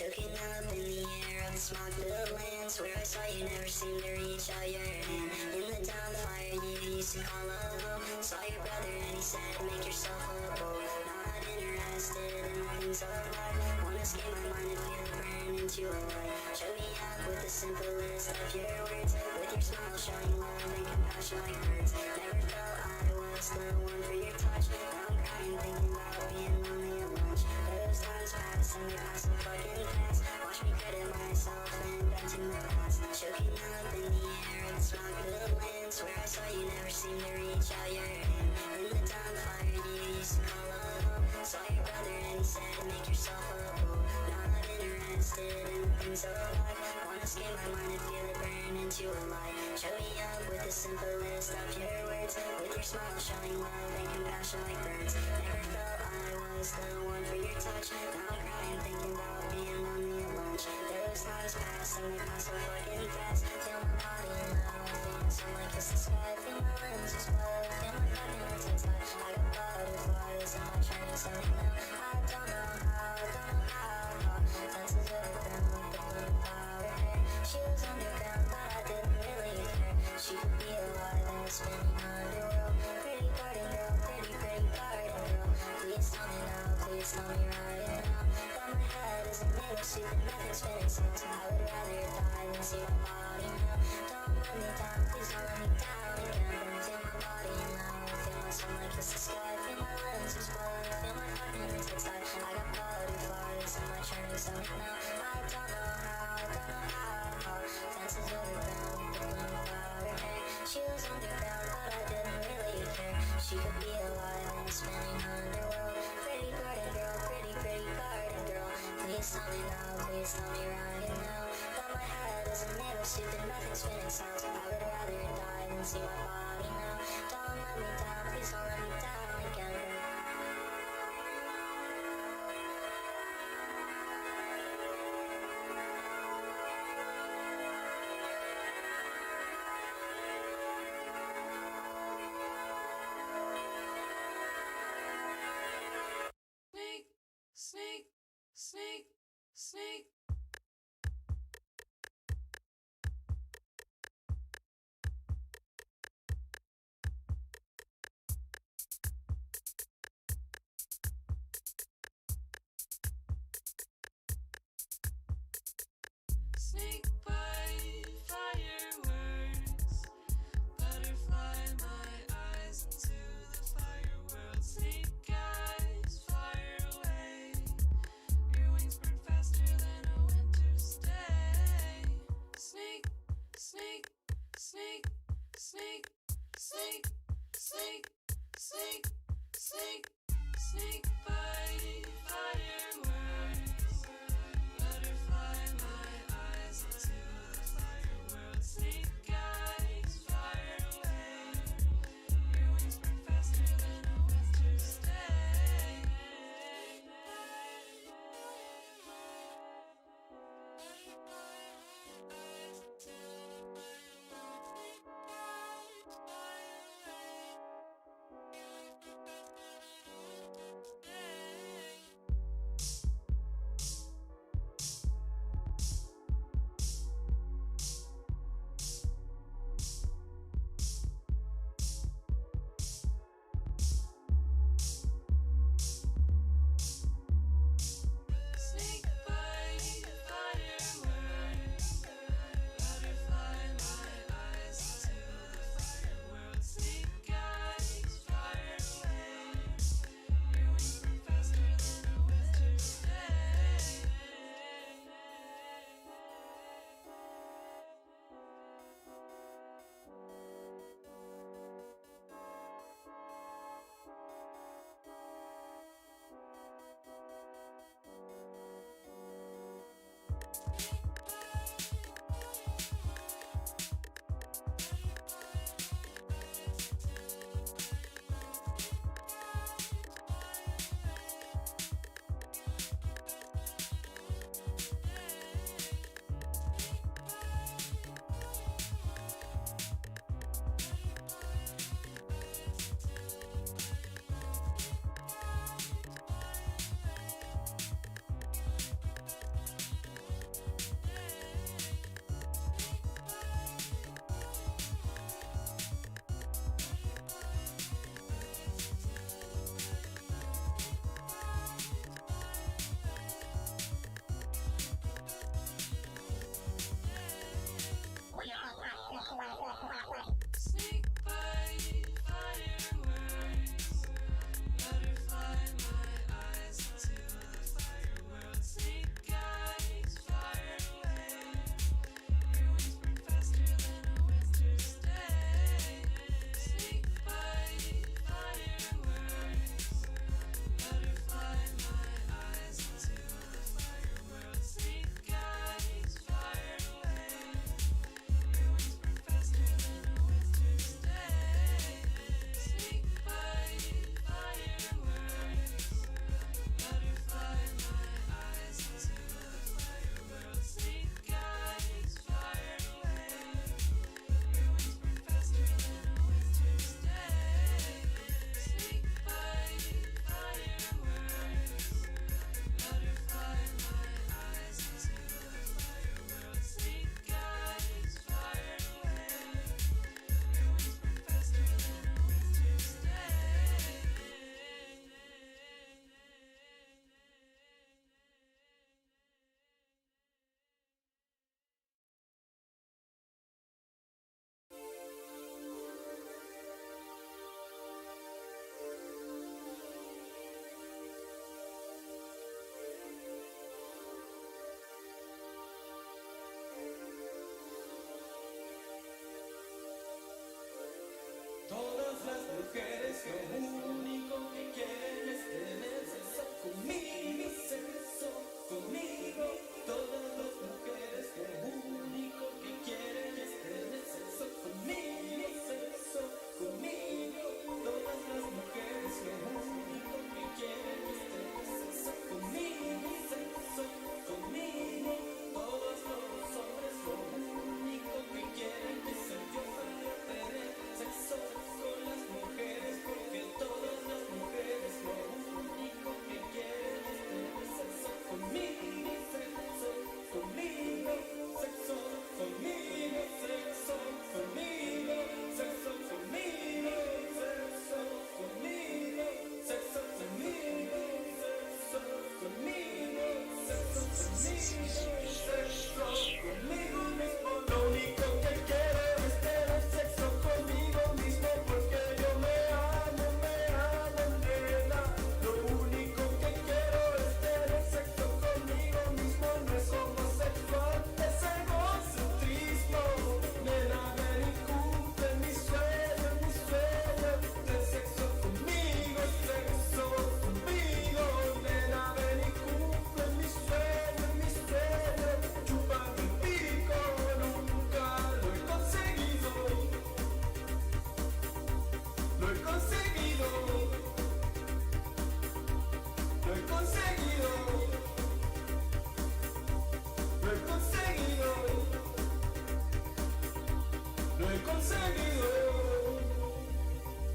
Choking up in the air of the smog-filled lands where I saw you never seemed to reach out your hand. In the down fire you used to call a home. Saw your brother and he said, make yourself a bowl. Not interested in the things of life. Wanna escape my mind and feel it burn into a light. Show me up with the simplest of your words. With your smile showing love and compassion like birds. Never felt I was the one for your touch. Now I'm crying thinking about being lonely at lunch. Those times pass and they pass so fucking fast. Watch me credit myself and back to the past. Choking up in the air of the smog-filled lands where I saw you never seemed to reach out your hand. In the down fire you used to call a home. Saw your brother and he said, make yourself a bowl. Not interested in the things of life. Wanna escape my mind and feel it burn into a light. Show me up with the simplest of your words. With your smile showing love and compassion like birds. Never felt I was the one for your touch. Now I'm crying thinking about being lonely at lunch. Those times pass and they pass so fucking fast. Feel my body now, feel so like it's the sky. Feel my limbs explode, feel my fucking lips inside. I got butterflies in my training stomach now. I don't know how. Dances with a crown with the blue powder hair. She was underground but I didn't really care. She could be alive in the spinning underworld. Pretty garden girl, pretty garden girl. Please tell me now, please tell me right now. That my head isn't made of stupid nothing spinning sounds. I would rather die than see my body now. Don't let me down, please don't let me down again. Feel my body now, feel my soul like it's the sky. Feel my limbs explode, feel my fucking lips inside. I got butterflies in my churning stomach now. I don't know how. Dances with the ground with the blue powder hair. She was underground but I didn't really care. She could be alive in the spinning underworld. Pretty garden girl, pretty garden girl. Please tell me now, please tell me right now. That my head isn't made of stupid nothing spinning sounds. I would rather die than see my body now. Don't let me down, please don't let me down again. Snake. Snake bite, fireworks. Butterfly, my eyes into the fire world. Snake eyes, fire away. Your wings burn faster than a winter's day. Snake, snake, snake, snake, snake, snake, snake, snake, snake bite, fireworks. Butterfly, my eyes into the fire world. Snake eyes, fire away. Your wings burn faster than a winter's day.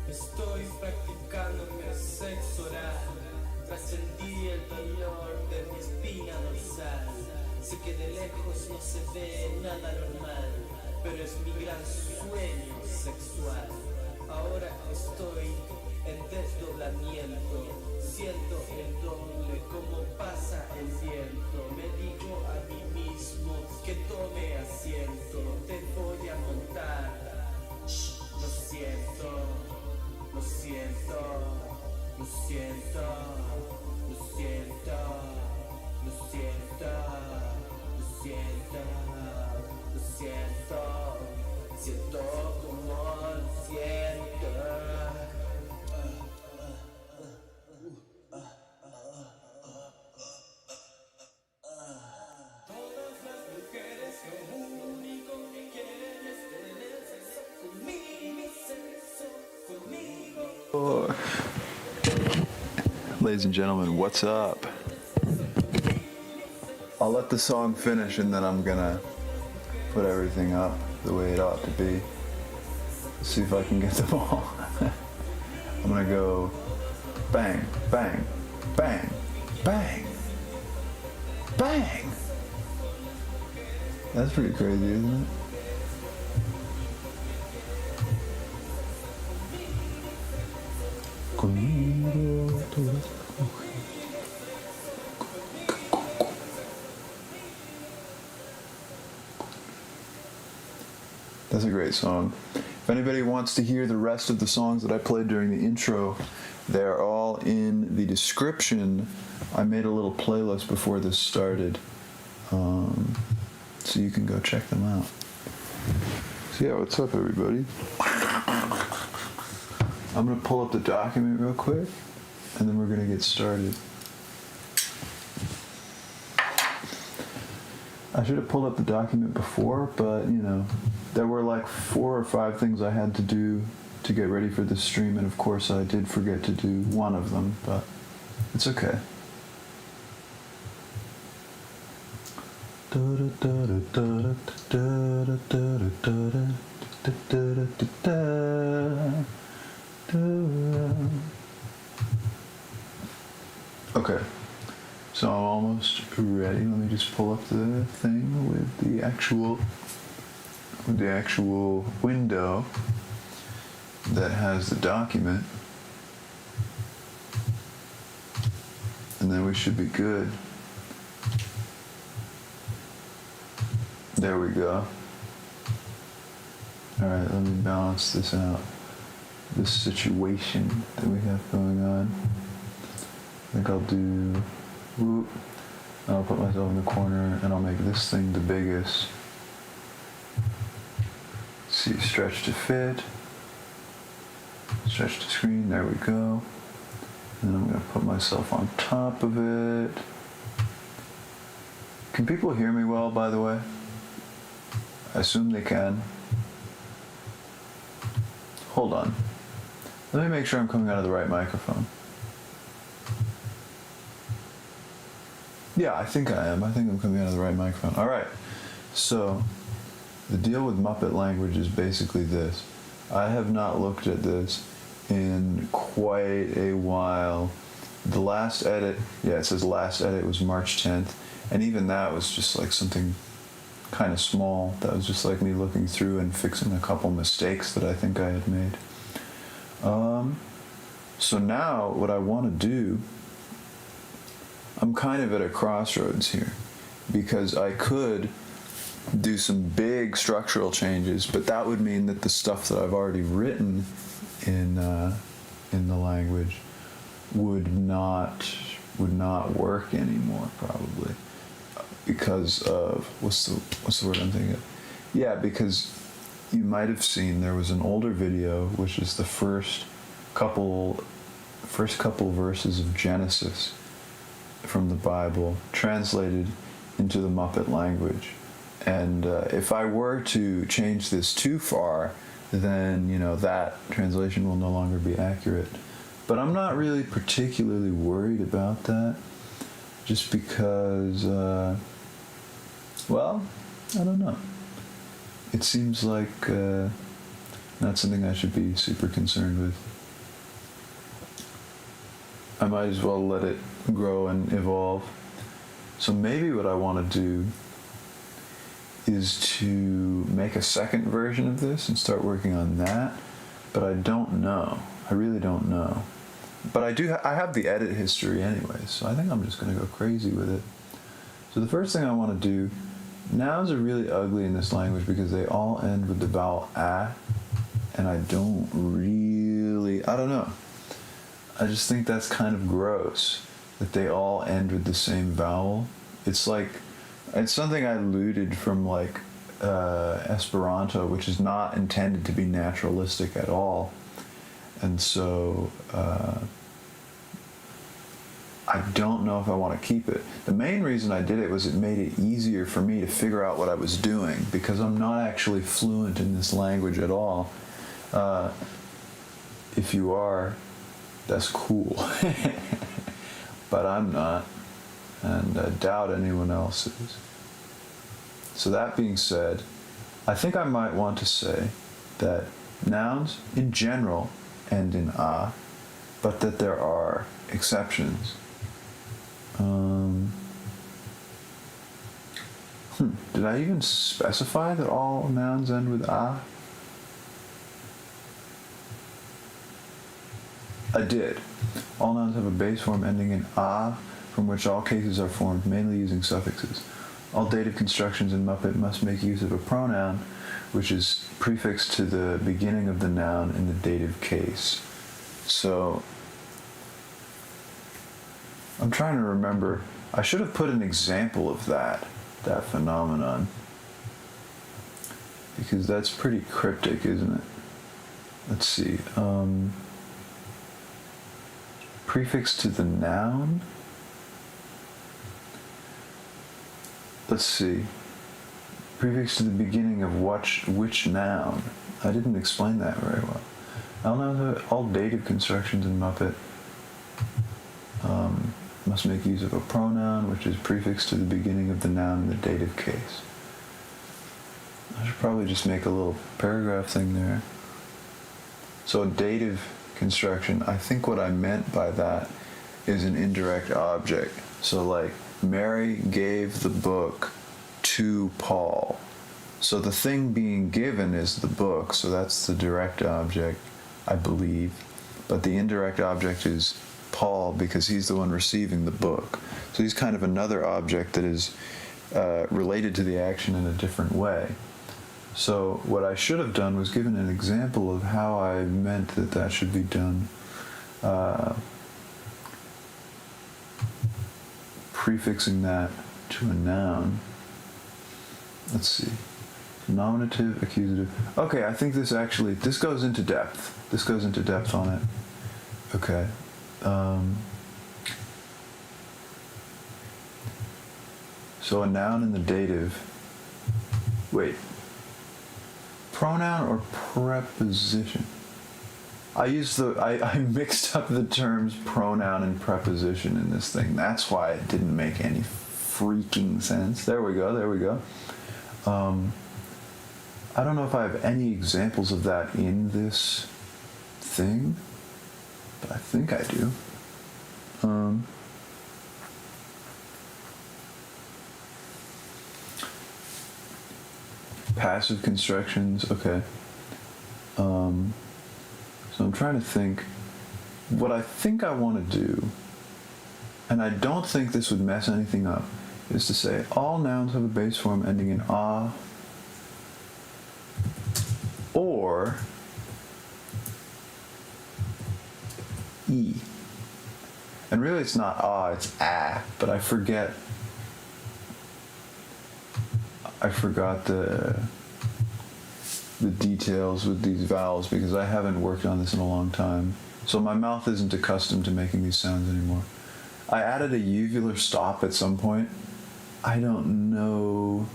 Estoy practicándome sexo oral. Trascendí el dolor de mi espina dorsal. Sé que de lejos no se ve nada normal, pero es mi gran sueño sexual. Ahora estoy en desdoblamiento. Siento el doble como pasa el viento. Me digo a mí mismo que tome asiento. Te voy a montar. Shh, lo siento, lo siento, lo siento, lo siento, lo siento, lo siento, lo siento. Siento como lo siento. Ladies and gentlemen, what's up? I'll let the song finish and then I'm gonna put everything up the way it ought to be. See if I can get them all. I'm gonna go bang, bang, bang, bang, bang. That's pretty crazy, isn't it? That's a great song. If anybody wants to hear the rest of the songs that I played during the intro, they're all in the description. I made a little playlist before this started, so you can go check them out. So yeah, what's up everybody? I'm going to pull up the document real quick, and then we're going to get started. I should have pulled up the document before, but, you know, there were like 4 or 5 things I had to do to get ready for this stream, and of course I did forget to do one of them, but it's okay. Okay, so I'm almost ready. Let me just pull up the thing with the actual window that has the document, and then we should be good. There we go. All right, let me balance this out. This situation that we have going on. I think I'll do whoop. I'll put myself in the corner and I'll make this thing the biggest. Let's see, stretch to fit. Stretch to screen, there we go. And then I'm gonna put myself on top of it. Can people hear me well, by the way? I assume they can. Hold on. Let me make sure I'm coming out of the right microphone. Yeah, I think I am. I think I'm coming out of the right microphone. All right. So the deal with Muppet language is basically this. I have not looked at this in quite a while. The last edit, yeah, it says last edit was March 10th. And even that was just like something kind of small. That was just like me looking through and fixing a couple mistakes that I think I had made. So now what I want to do, I'm kind of at a crossroads here, because I could do some big structural changes, but that would mean that the stuff that I've already written in the language would not work anymore, probably, because of what's the word I'm thinking of? Yeah, because you might have seen there was an older video, which is the first couple verses of Genesis from the Bible translated into the Muppet language. And if I were to change this too far, then, you know, that translation will no longer be accurate. But I'm not really particularly worried about that, just because, well, I don't know. It seems like not something I should be super concerned with. I might as well let it grow and evolve. So maybe what I want to do is to make a second version of this and start working on that, but I don't know. I really don't know. But I have the edit history anyway, so I think I'm just going to go crazy with it. So the first thing I want to do, nouns are really ugly in this language because they all end with the vowel a, and I don't know. I just think that's kind of gross that they all end with the same vowel. It's something I looted from like Esperanto, which is not intended to be naturalistic at all. And so I don't know if I want to keep it. The main reason I did it was it made it easier for me to figure out what I was doing, because I'm not actually fluent in this language at all. If you are, that's cool. But I'm not, and I doubt anyone else is. So that being said, I think I might want to say that nouns in general end in a, but that there are exceptions. Did I even specify that all nouns end with a? I did. All nouns have a base form ending in a, from which all cases are formed mainly using suffixes. All dative constructions in Muppet must make use of a pronoun, which is prefixed to the beginning of the noun in the dative case. So, I'm trying to remember. I should have put an example of that phenomenon, because that's pretty cryptic, isn't it? Let's see. Prefix to the noun. Let's see. Prefix to the beginning of which noun? I didn't explain that very well. All dative constructions in Muppet must make use of a pronoun, which is prefixed to the beginning of the noun in the dative case. I should probably just make a little paragraph thing there. So a dative construction, I think what I meant by that is an indirect object. So like, Mary gave the book to Paul. So the thing being given is the book, so that's the direct object, I believe. But the indirect object is Paul, because he's the one receiving the book. So he's kind of another object that is related to the action in a different way. So what I should have done was given an example of how I meant that should be done. Prefixing that to a noun. Let's see. Nominative, accusative. Okay, I think this goes into depth. This goes into depth on it. Okay. So a noun in the dative. Wait. Pronoun or preposition? I mixed up the terms pronoun and preposition in this thing. That's why it didn't make any freaking sense. There we go. I don't know if I have any examples of that in this thing, but I think I do. Passive constructions, okay. So I'm trying to think. What I think I want to do, and I don't think this would mess anything up, is to say all nouns have a base form ending in a, or e. And really it's not a, it's a, but I forgot the details with these vowels because I haven't worked on this in a long time. So my mouth isn't accustomed to making these sounds anymore. I added a uvular stop at some point. I don't know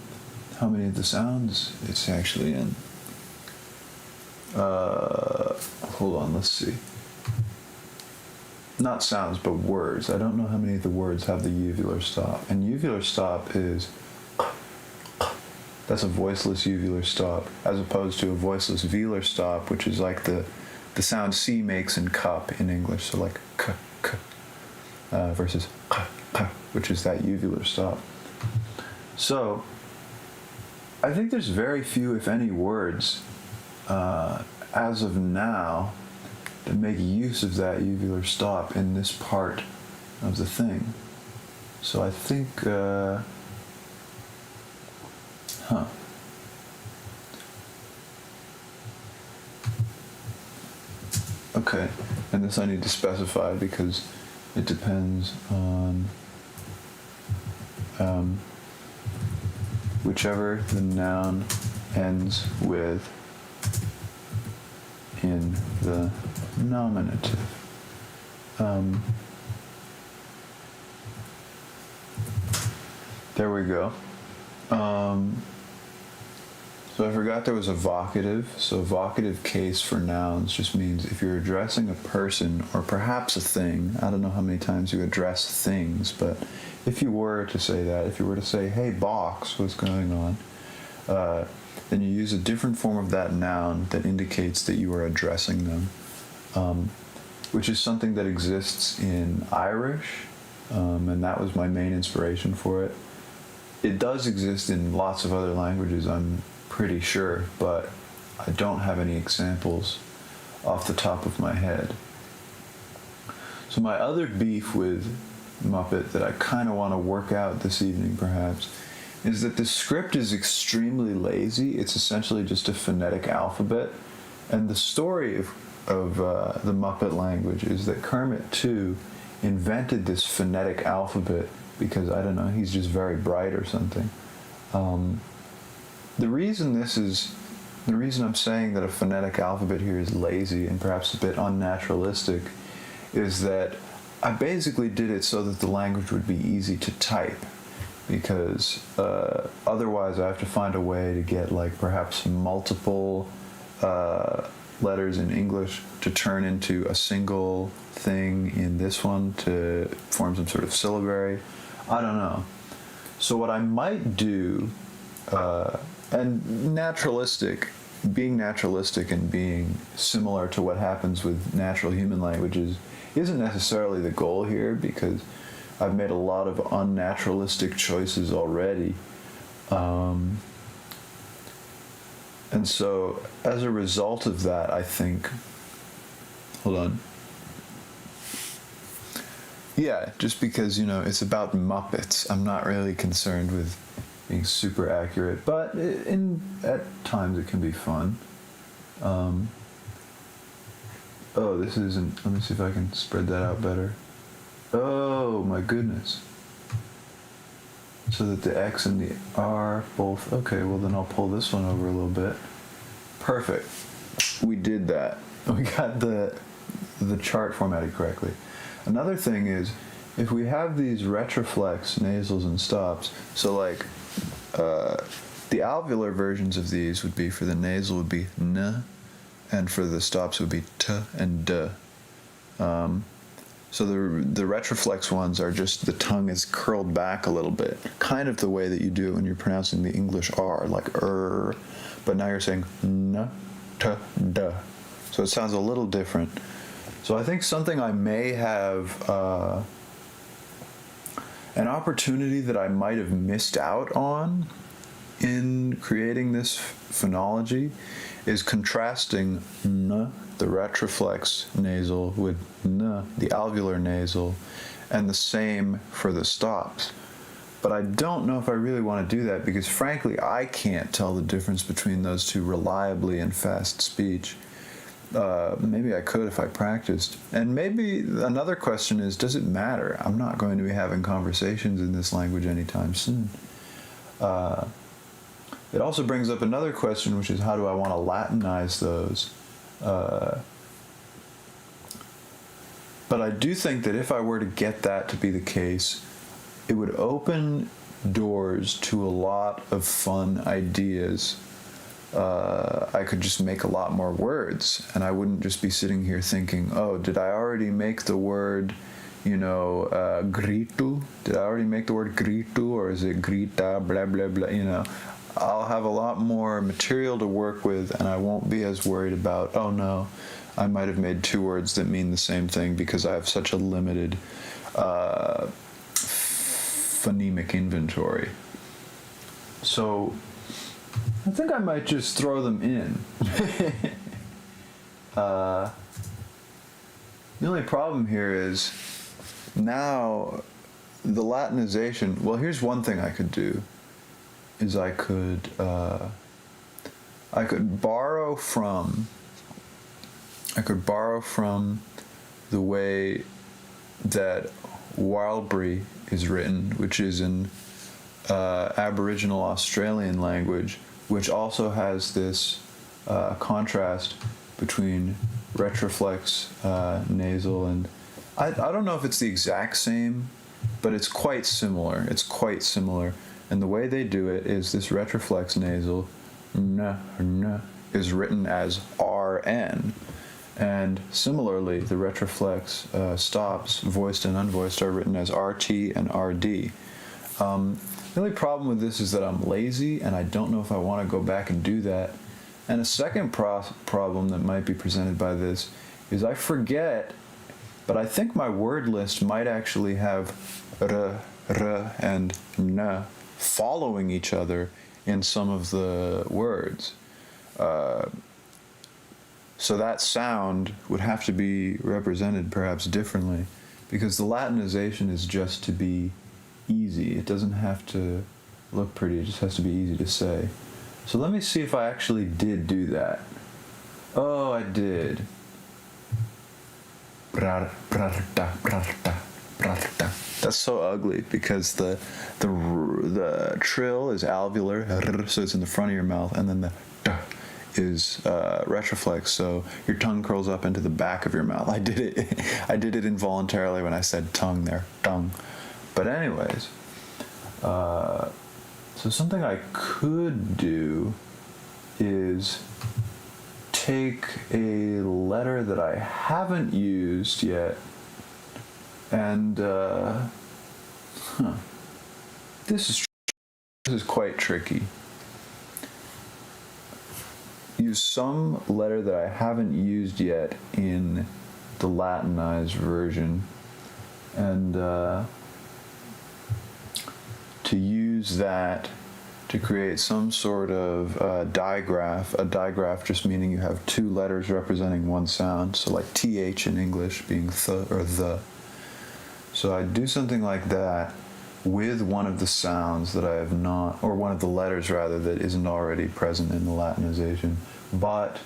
how many of the sounds it's actually in. Hold on, let's see. Not sounds, but words. I don't know how many of the words have the uvular stop. And uvular stop is... That's a voiceless uvular stop, as opposed to a voiceless velar stop, which is like the sound C makes in cup in English. So like k, k, versus which is that uvular stop. So I think there's very few, if any, words as of now that make use of that uvular stop in this part of the thing. So I think, Okay, and this I need to specify because it depends on whichever the noun ends with in the nominative. There we go. So I forgot there was evocative. So evocative case for nouns just means if you're addressing a person or perhaps a thing, I don't know how many times you address things, but if you were to say that, if you were to say, hey box, what's going on? Then you use a different form of that noun that indicates that you are addressing them, which is something that exists in Irish, and that was my main inspiration for it. It does exist in lots of other languages, I'm pretty sure, but I don't have any examples off the top of my head. So my other beef with Muppet that I kind of want to work out this evening perhaps is that the script is extremely lazy. It's essentially just a phonetic alphabet, and the story of the Muppet language is that Kermit too invented this phonetic alphabet because, I don't know, he's just very bright or something. The reason I'm saying that a phonetic alphabet here is lazy and perhaps a bit unnaturalistic is that I basically did it so that the language would be easy to type, because otherwise I have to find a way to get like perhaps multiple letters in English to turn into a single thing in this one to form some sort of syllabary. I don't know. So what I might do, and being naturalistic and being similar to what happens with natural human languages isn't necessarily the goal here, because I've made a lot of unnaturalistic choices already. And so as a result of that, I think, hold on. Yeah, just because, it's about Muppets, I'm not really concerned with being super accurate, but at times it can be fun. This isn't, let me see if I can spread that out better. Oh my goodness. So that the X and the R both, okay, well then I'll pull this one over a little bit. Perfect. We did that. We got the chart formatted correctly. Another thing is, if we have these retroflex nasals and stops, so like the alveolar versions of these would be, for the nasal would be n, and for the stops would be t and d. So the retroflex ones are just the tongue is curled back a little bit, kind of the way that you do it when you're pronouncing the English R, like but now you're saying n, t, d. So it sounds a little different. So I think something I may have an opportunity that I might have missed out on in creating this phonology is contrasting n, the retroflex nasal, with n, the alveolar nasal, and the same for the stops. But I don't know if I really want to do that, because frankly I can't tell the difference between those two reliably in fast speech. Maybe I could if I practiced. And maybe another question is, does it matter? I'm not going to be having conversations in this language anytime soon. It also brings up another question, which is, how do I want to Latinize those? But I do think that if I were to get that to be the case, it would open doors to a lot of fun ideas. I could just make a lot more words, and I wouldn't just be sitting here thinking, oh, did I already make the word, gritu? Did I already make the word gritu, or is it grita, blah, blah, blah, I'll have a lot more material to work with, and I won't be as worried about, oh no, I might have made two words that mean the same thing because I have such a limited phonemic inventory. So I think I might just throw them in. The only problem here is now the Latinization. Well, here's one thing I could do. Is I could borrow from the way that Wildberry is written, which is in Aboriginal Australian language, which also has this contrast between retroflex, nasal, and I don't know if it's the exact same, but it's quite similar. And the way they do it is this retroflex nasal is written as RN. And similarly, the retroflex stops, voiced and unvoiced, are written as RT and RD. The only problem with this is that I'm lazy and I don't know if I want to go back and do that. And a second problem that might be presented by this is I forget, but I think my word list might actually have R and N following each other in some of the words. So that sound would have to be represented perhaps differently, because the Latinization is just to be easy. It doesn't have to look pretty, it just has to be easy to say. So let me see if I actually did do that. Oh, I did. That's so ugly because the trill is alveolar, so it's in the front of your mouth, and then the is retroflex, so your tongue curls up into the back of your mouth. I did it involuntarily when I said tongue there, tongue. But anyways, so something I could do is take a letter that I haven't used yet, and this is quite tricky. Use some letter that I haven't used yet in the Latinized version, and to use that to create some sort of digraph. A digraph just meaning you have two letters representing one sound, so like TH in English being th or the. So I do something like that with one of the sounds that I have not, or one of the letters rather, that isn't already present in the Latinization. But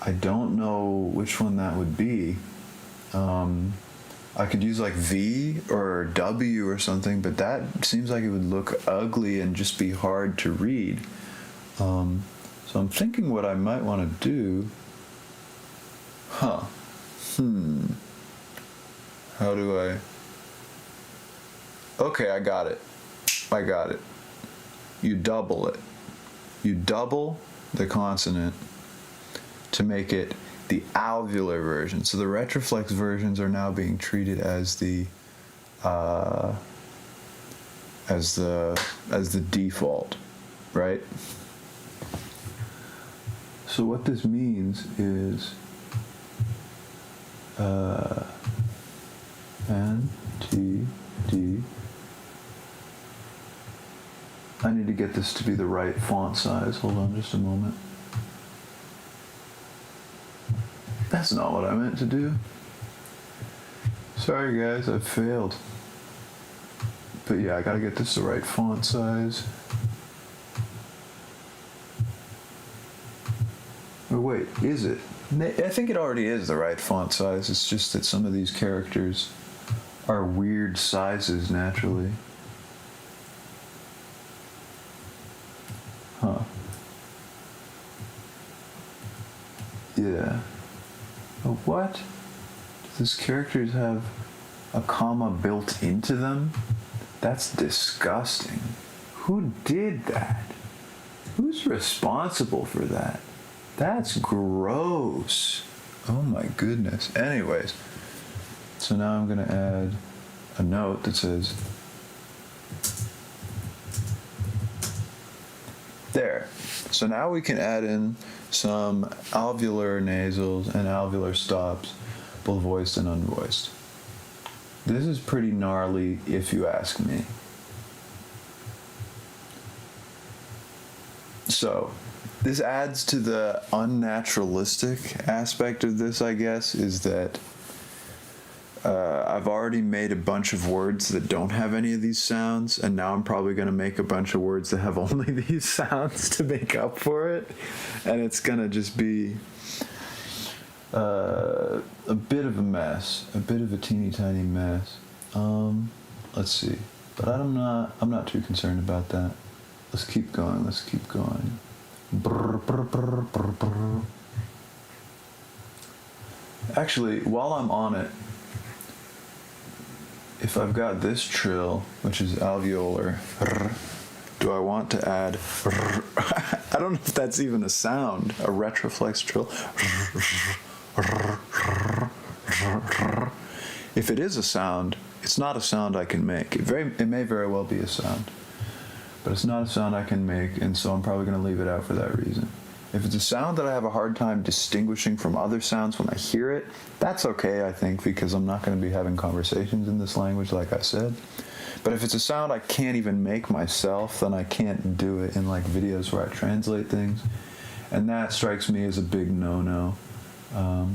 I don't know which one that would be. I could use like V or W or something, but that seems like it would look ugly and just be hard to read. So I'm thinking what I might want to do. How do I? Okay, I got it. You double it. You double the consonant to make it the alveolar version. So the retroflex versions are now being treated as the default, right? So what this means is N T D. I need to get this to be the right font size. Hold on just a moment. That's not what I meant to do. Sorry guys, I failed. But yeah, I gotta get this the right font size. Or wait, is it? I think it already is the right font size. It's just that some of these characters are weird sizes naturally. Yeah. But what? Do these characters have a comma built into them? That's disgusting. Who did that? Who's responsible for that? That's gross. Oh my goodness. Anyways, so now I'm going to add a note that says, there. So now we can add in some alveolar nasals and alveolar stops, both voiced and unvoiced. This is pretty gnarly if you ask me. So, this adds to the unnaturalistic aspect of this, I guess, is that I've already made a bunch of words that don't have any of these sounds, and now I'm probably going to make a bunch of words that have only these sounds to make up for it, and it's going to just be a bit of a mess, a bit of a teeny tiny mess. Let's see, but I'm not too concerned about that. Let's keep going. Brr, brr, brr, brr, brr. Actually, while I'm on it, if I've got this trill, which is alveolar, do I want to add I don't know if that's even a sound, a retroflex trill. If it is a sound, it's not a sound I can make. It may very well be a sound, but it's not a sound I can make, and so I'm probably going to leave it out for that reason. If it's a sound that I have a hard time distinguishing from other sounds when I hear it, that's okay, I think, because I'm not going to be having conversations in this language, like I said. But if it's a sound I can't even make myself, then I can't do it in like videos where I translate things, and that strikes me as a big no-no. So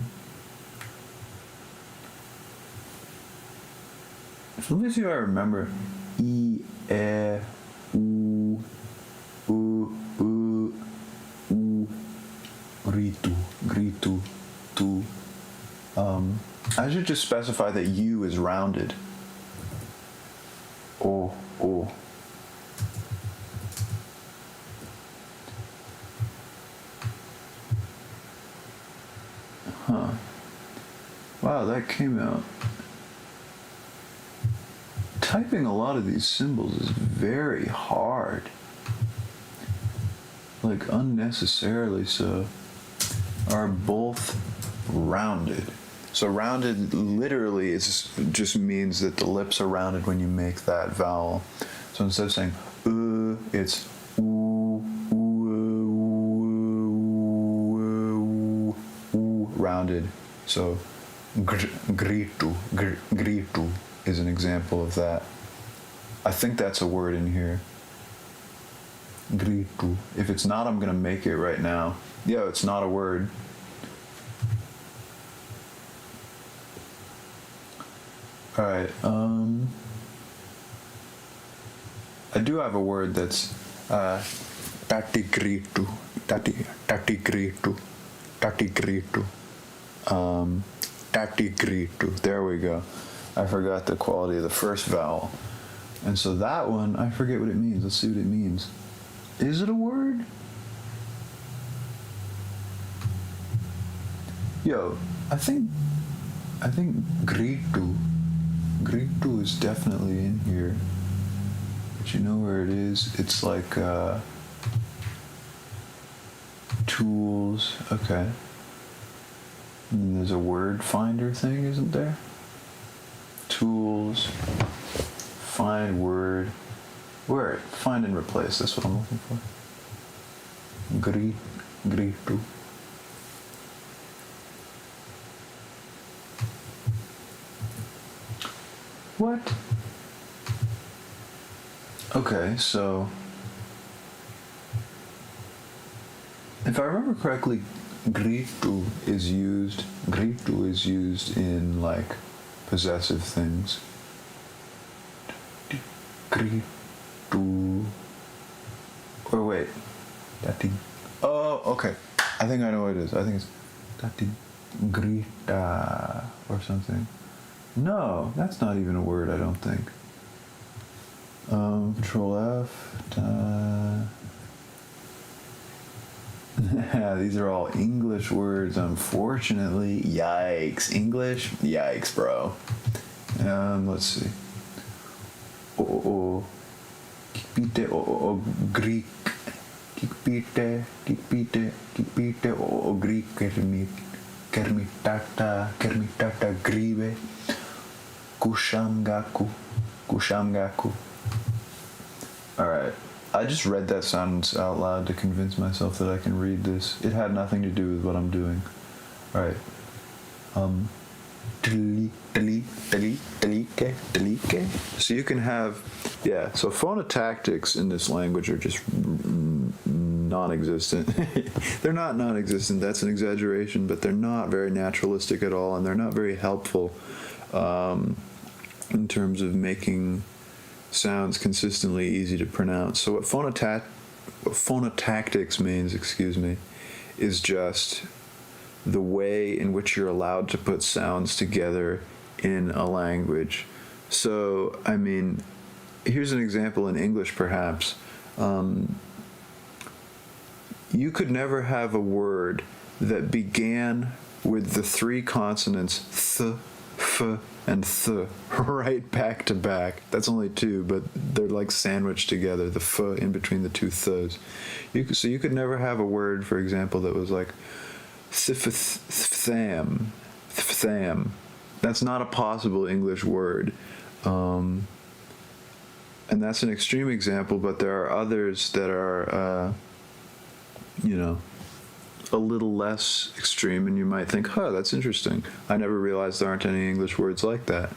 let me see if I remember. E, e, u, gritu, tu. I should just specify that U is rounded. O. Huh. Wow, that came out. Typing a lot of these symbols is very hard. Like unnecessarily so. Are both rounded. So rounded literally just means that the lips are rounded when you make that vowel. So instead of saying it's rounded. So gritu is an example of that. I think that's a word in here. Gritu. If it's not, I'm gonna make it right now. Yeah, it's not a word. All right. I do have a word that's tatigritu. Tatigritu. There we go. I forgot the quality of the first vowel, and so that one I forget what it means. Let's see what it means. Is it a word? Yo, I think gritu is definitely in here. But you know where it is? It's like tools. Okay. And there's a word finder thing, isn't there? Tools. Find word. Word. Find and replace. That's what I'm looking for. Gritu. What? Okay, so if I remember correctly, gritu is used in like possessive things. Gritu. Or wait. Oh, okay. I think I know what it is. I think it's grita or something. No, that's not even a word, I don't think. Control F. These are all English words, unfortunately. Yikes. English? Yikes, bro. Let's see. Kikpite Greek. Kikpite Greek kermitata gribe. Kushamgaku. Alright. I just read that sentence out loud to convince myself that I can read this. It had nothing to do with what I'm doing. All right. So you can have, so phonotactics in this language are just non-existent. They're not non-existent, that's an exaggeration, but they're not very naturalistic at all, and they're not very helpful in terms of making sounds consistently easy to pronounce. So what phonotactics means, is just the way in which you're allowed to put sounds together in a language. So, I mean, here's an example in English, perhaps. You could never have a word that began with the three consonants th, f, and th right back to back. That's only two, but they're like sandwiched together, the f in between the two ths. So you could never have a word, for example, that was like tham. That's not a possible English word. And that's an extreme example, but there are others that are, a little less extreme, and you might think, that's interesting. I never realized there aren't any English words like that.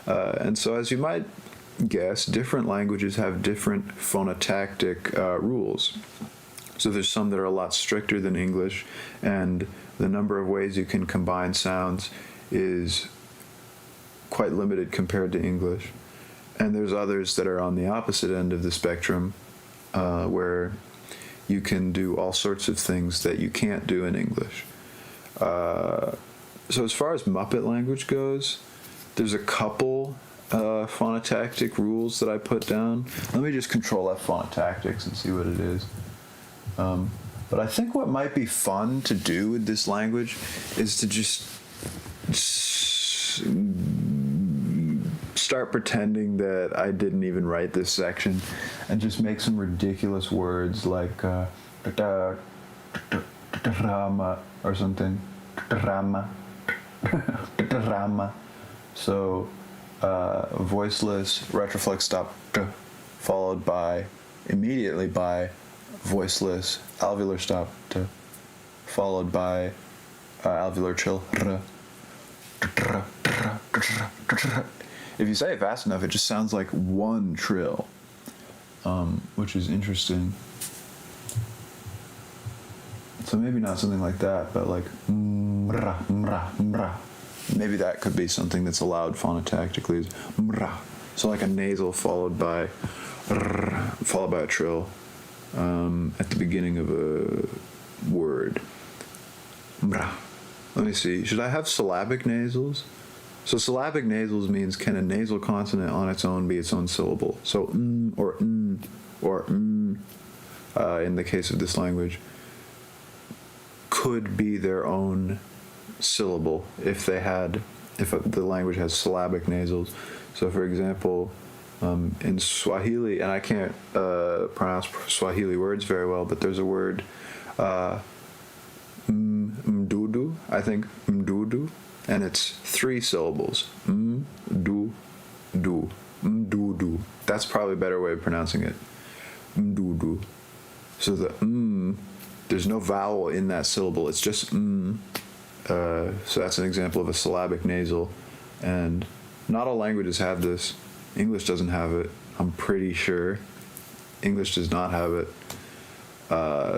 And so, as you might guess, different languages have different phonotactic rules. So there's some that are a lot stricter than English, and the number of ways you can combine sounds is quite limited compared to English. And there's others that are on the opposite end of the spectrum, where you can do all sorts of things that you can't do in English. So as far as Muppet language goes, there's a couple phonotactic rules that I put down. Let me just Control F phonotactics and see what it is. But I think what might be fun to do with this language is to just start pretending that I didn't even write this section and just make some ridiculous words like drama or something. Drama. So voiceless retroflex stop followed by immediately by voiceless alveolar stop followed by alveolar trill. If you say it fast enough, it just sounds like one trill, which is interesting. So maybe not something like that, but like maybe that could be something that's allowed phonotactically. So like a nasal followed by a trill at the beginning of a word. Let me see. Should I have syllabic nasals? So syllabic nasals means, can a nasal consonant on its own be its own syllable? So or in the case of this language, could be their own syllable if the language has syllabic nasals. So for example, in Swahili, and I can't pronounce Swahili words very well, but there's a word mdudu, I think mdudu, and it's 3 syllables. Mdudu. That's probably a better way of pronouncing it. Mdudu. So the there's no vowel in that syllable. It's just so that's an example of a syllabic nasal, and not all languages have this. English doesn't have it. I'm pretty sure. English does not have it.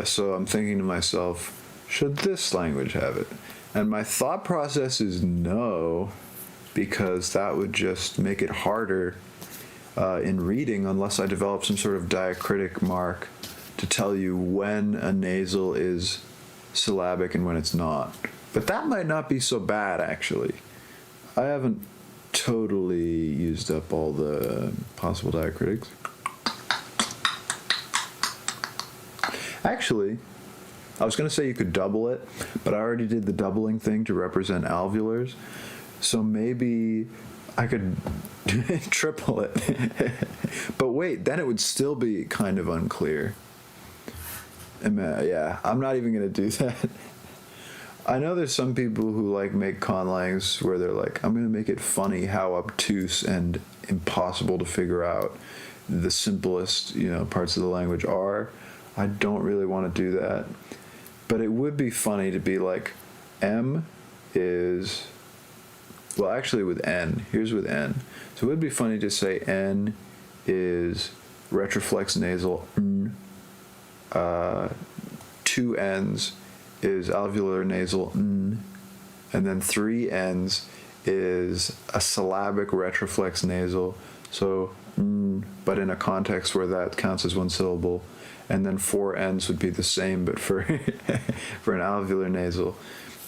So I'm thinking to myself, should this language have it? And my thought process is no, because that would just make it harder in reading unless I develop some sort of diacritic mark to tell you when a nasal is syllabic and when it's not. But that might not be so bad, actually. I haven't totally used up all the possible diacritics. Actually, I was going to say you could double it, but I already did the doubling thing to represent alveolars, so maybe I could triple it. But wait, then it would still be kind of unclear. Yeah, I'm not even going to do that. I know there's some people who like make conlangs where they're like, I'm gonna make it funny how obtuse and impossible to figure out the simplest, parts of the language are. I don't really want to do that. But it would be funny to be like, M is, well, actually with N, here's with N. So it would be funny to say N is retroflex nasal N, 2 N's is alveolar nasal N, and then 3 N's is a syllabic retroflex nasal, so N, but in a context where that counts as one syllable, and then 4 N's would be the same, but for for an alveolar nasal.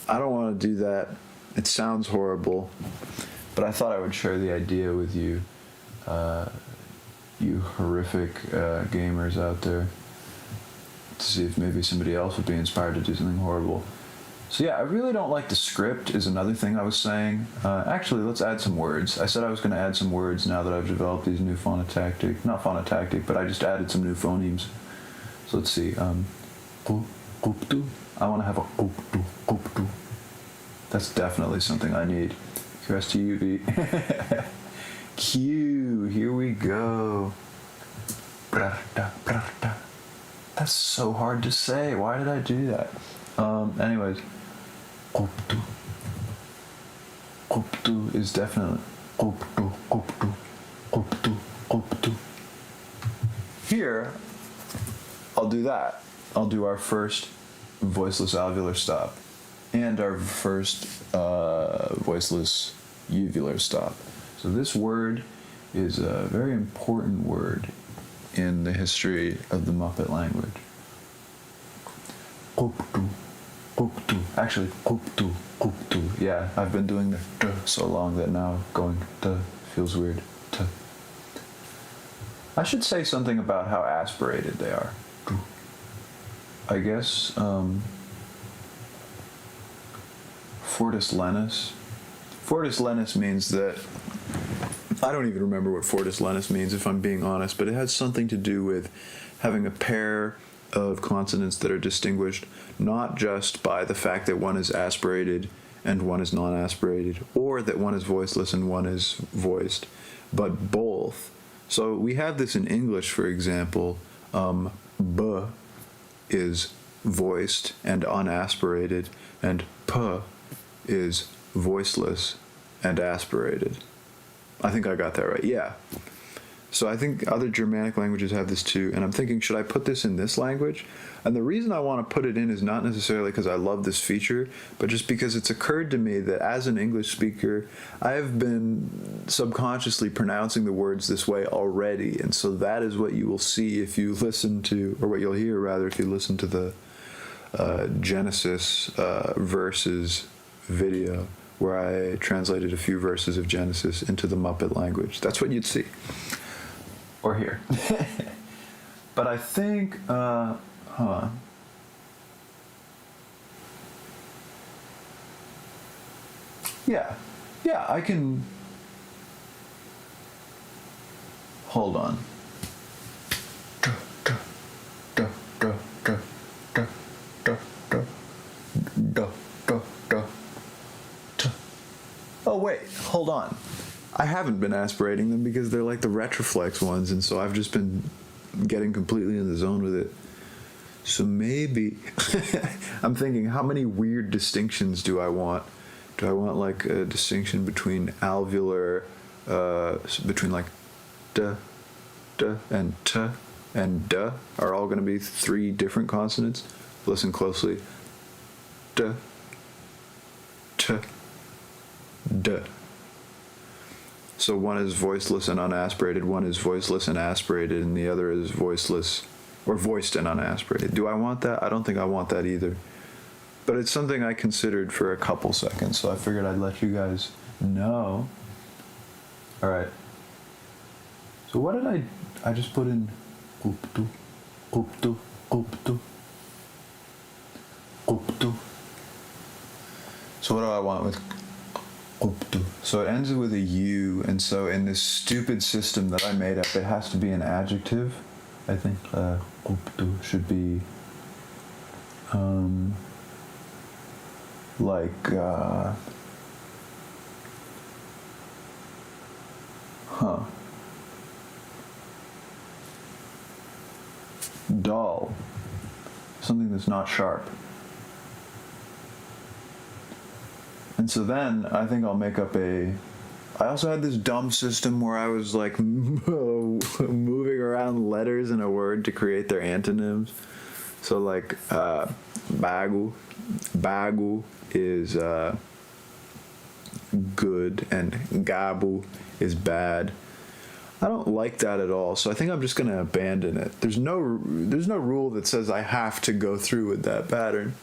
I don't want to do that. It sounds horrible, but I thought I would share the idea with you, you horrific gamers out there, to see if maybe somebody else would be inspired to do something horrible. So yeah, I really don't like the script is another thing I was saying. Actually, let's add some words. I said I was going to add some words now that I've developed these new not phonotactic, but I just added some new phonemes. So let's see. Muptu. I want to have a Muptu. That's definitely something I need. QSTUV. Q. Here we go. That's so hard to say. Why did I do that? Anyways. Muptu is definitely Muptu. Here, I'll do that. I'll do our first voiceless alveolar stop and our first voiceless uvular stop. So this word is a very important word in the history of the Muppet language. Muptu. Actually, Muptu. Yeah, I've been doing the t so long that now going t feels weird. T. I should say something about how aspirated they are. I guess fortis lenis. Fortis lenis means that, I don't even remember what fortis lenis means if I'm being honest, but it has something to do with having a pair of consonants that are distinguished not just by the fact that one is aspirated and one is non-aspirated, or that one is voiceless and one is voiced, but both. So we have this in English, for example. B is voiced and unaspirated, and P is voiceless and aspirated. I think I got that right. Yeah. So I think other Germanic languages have this too, and I'm thinking, should I put this in this language? And the reason I want to put it in is not necessarily because I love this feature, but just because it's occurred to me that as an English speaker, I've been subconsciously pronouncing the words this way already, and so that is what you will see if you listen to, or what you'll hear rather, if you listen to the Genesis verses video, where I translated a few verses of Genesis into the Muppet language. That's what you'd see. Or here. But I think, hold on. Yeah, I can, hold on. Oh wait, hold on. I haven't been aspirating them because they're like the Retroflex ones, and so I've just been getting completely in the zone with it. So maybe I'm thinking, how many weird distinctions do I want? Do I want like a distinction between alveolar, between like d and t and d are all going to be 3 different consonants? Listen closely. D, t, d. So one is voiceless and unaspirated, one is voiceless and aspirated, and the other is voiceless or voiced and unaspirated. Do I want that? I don't think I want that either. But it's something I considered for a couple seconds, so I figured I'd let you guys know. All right. So what did I just put in Muptu, Muptu, Muptu, Muptu. So what do I want with Muptu? So it ends with a U, and so in this stupid system that I made up, it has to be an adjective. I think Muptu should be like, dull, something that's not sharp. And so then I think I'll make up I also had this dumb system where I was like moving around letters in a word to create their antonyms. So like bagu is good and gabu is bad. I don't like that at all, so I think I'm just going to abandon it. There's no rule that says I have to go through with that pattern.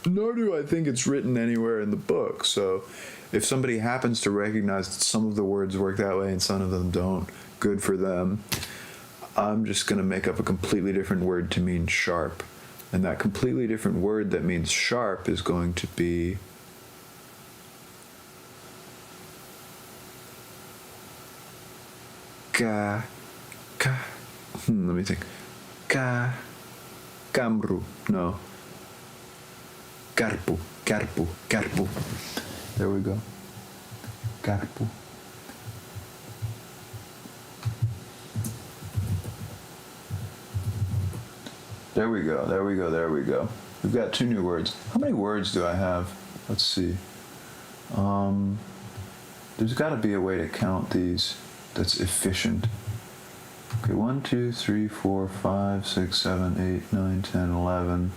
Nor do I think it's written anywhere in the book. So if somebody happens to recognize that some of the words work that way and some of them don't, good for them. I'm just going to make up a completely different word to mean sharp. And that completely different word that means sharp is going to be let me think. Kamru. No. Karpu. There we go. Karpu. There we go. We've got 2 new words. How many words do I have? Let's see. There's got to be a way to count these that's efficient. Okay, 1, 2, 3, 4, 5, 6, 7, 8, 9, 10, 11.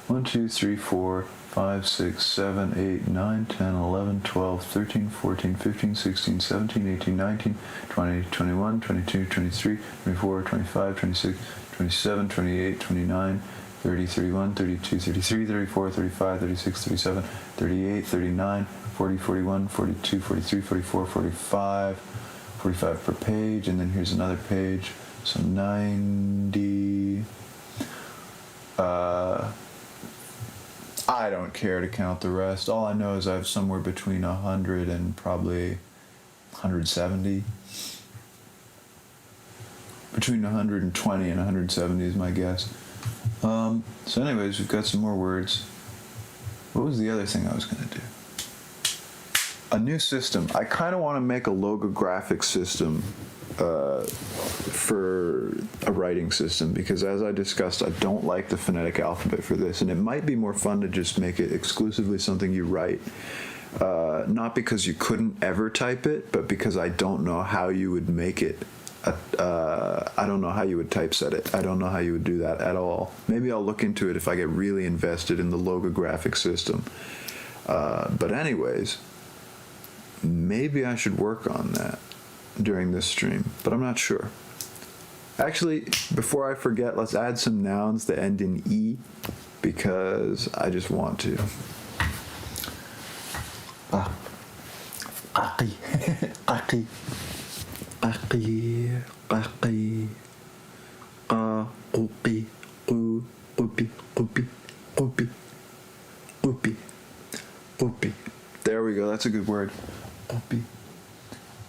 1, 2, 3, 4, 5, 6, 7, 8, 9, 10, 11, 12, 13, 14, 15, 16, 17, 18, 19, 20, 21, 22, 23, 24, 25, 26, 27, 28, 29, 30, 31, 32, 33, 34, 35, 36, 37, 38, 39, 40, 41, 42, 43, 44, 45, 45 per page, and then here's another page, so 90. I don't care to count the rest. All I know is I have somewhere between 100 and probably 170. Between 120 and 170 is my guess. So anyways, we've got some more words. What was the other thing I was going to do? A new system. I kind of want to make a logographic system for a writing system because, as I discussed, I don't like the phonetic alphabet for this, and it might be more fun to just make it exclusively something you write. Not because you couldn't ever type it, but because I don't know how you would make it. I don't know how you would typeset it. I don't know how you would do that at all. Maybe I'll look into it if I get really invested in the logographic system. But anyways, maybe I should work on that during this stream, but I'm not sure. Actually, before I forget, let's add some nouns that end in E, because I just want to. Aki. Aki. Aki. Aki. Upi. Upi. Upi. Upi. Upi. Upi. There we go. That's a good word. Upi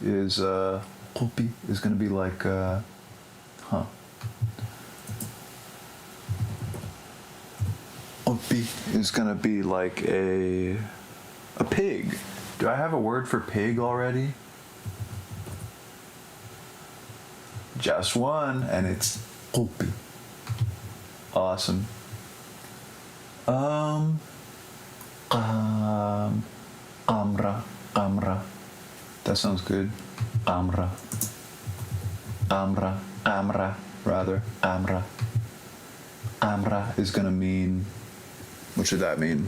is going to be like Upi is going to be like a pig. Do I have a word for pig already? Just one, and it's Upi. Awesome. Amra. That sounds good. Amra. Rather. Amra is gonna mean, what should that mean?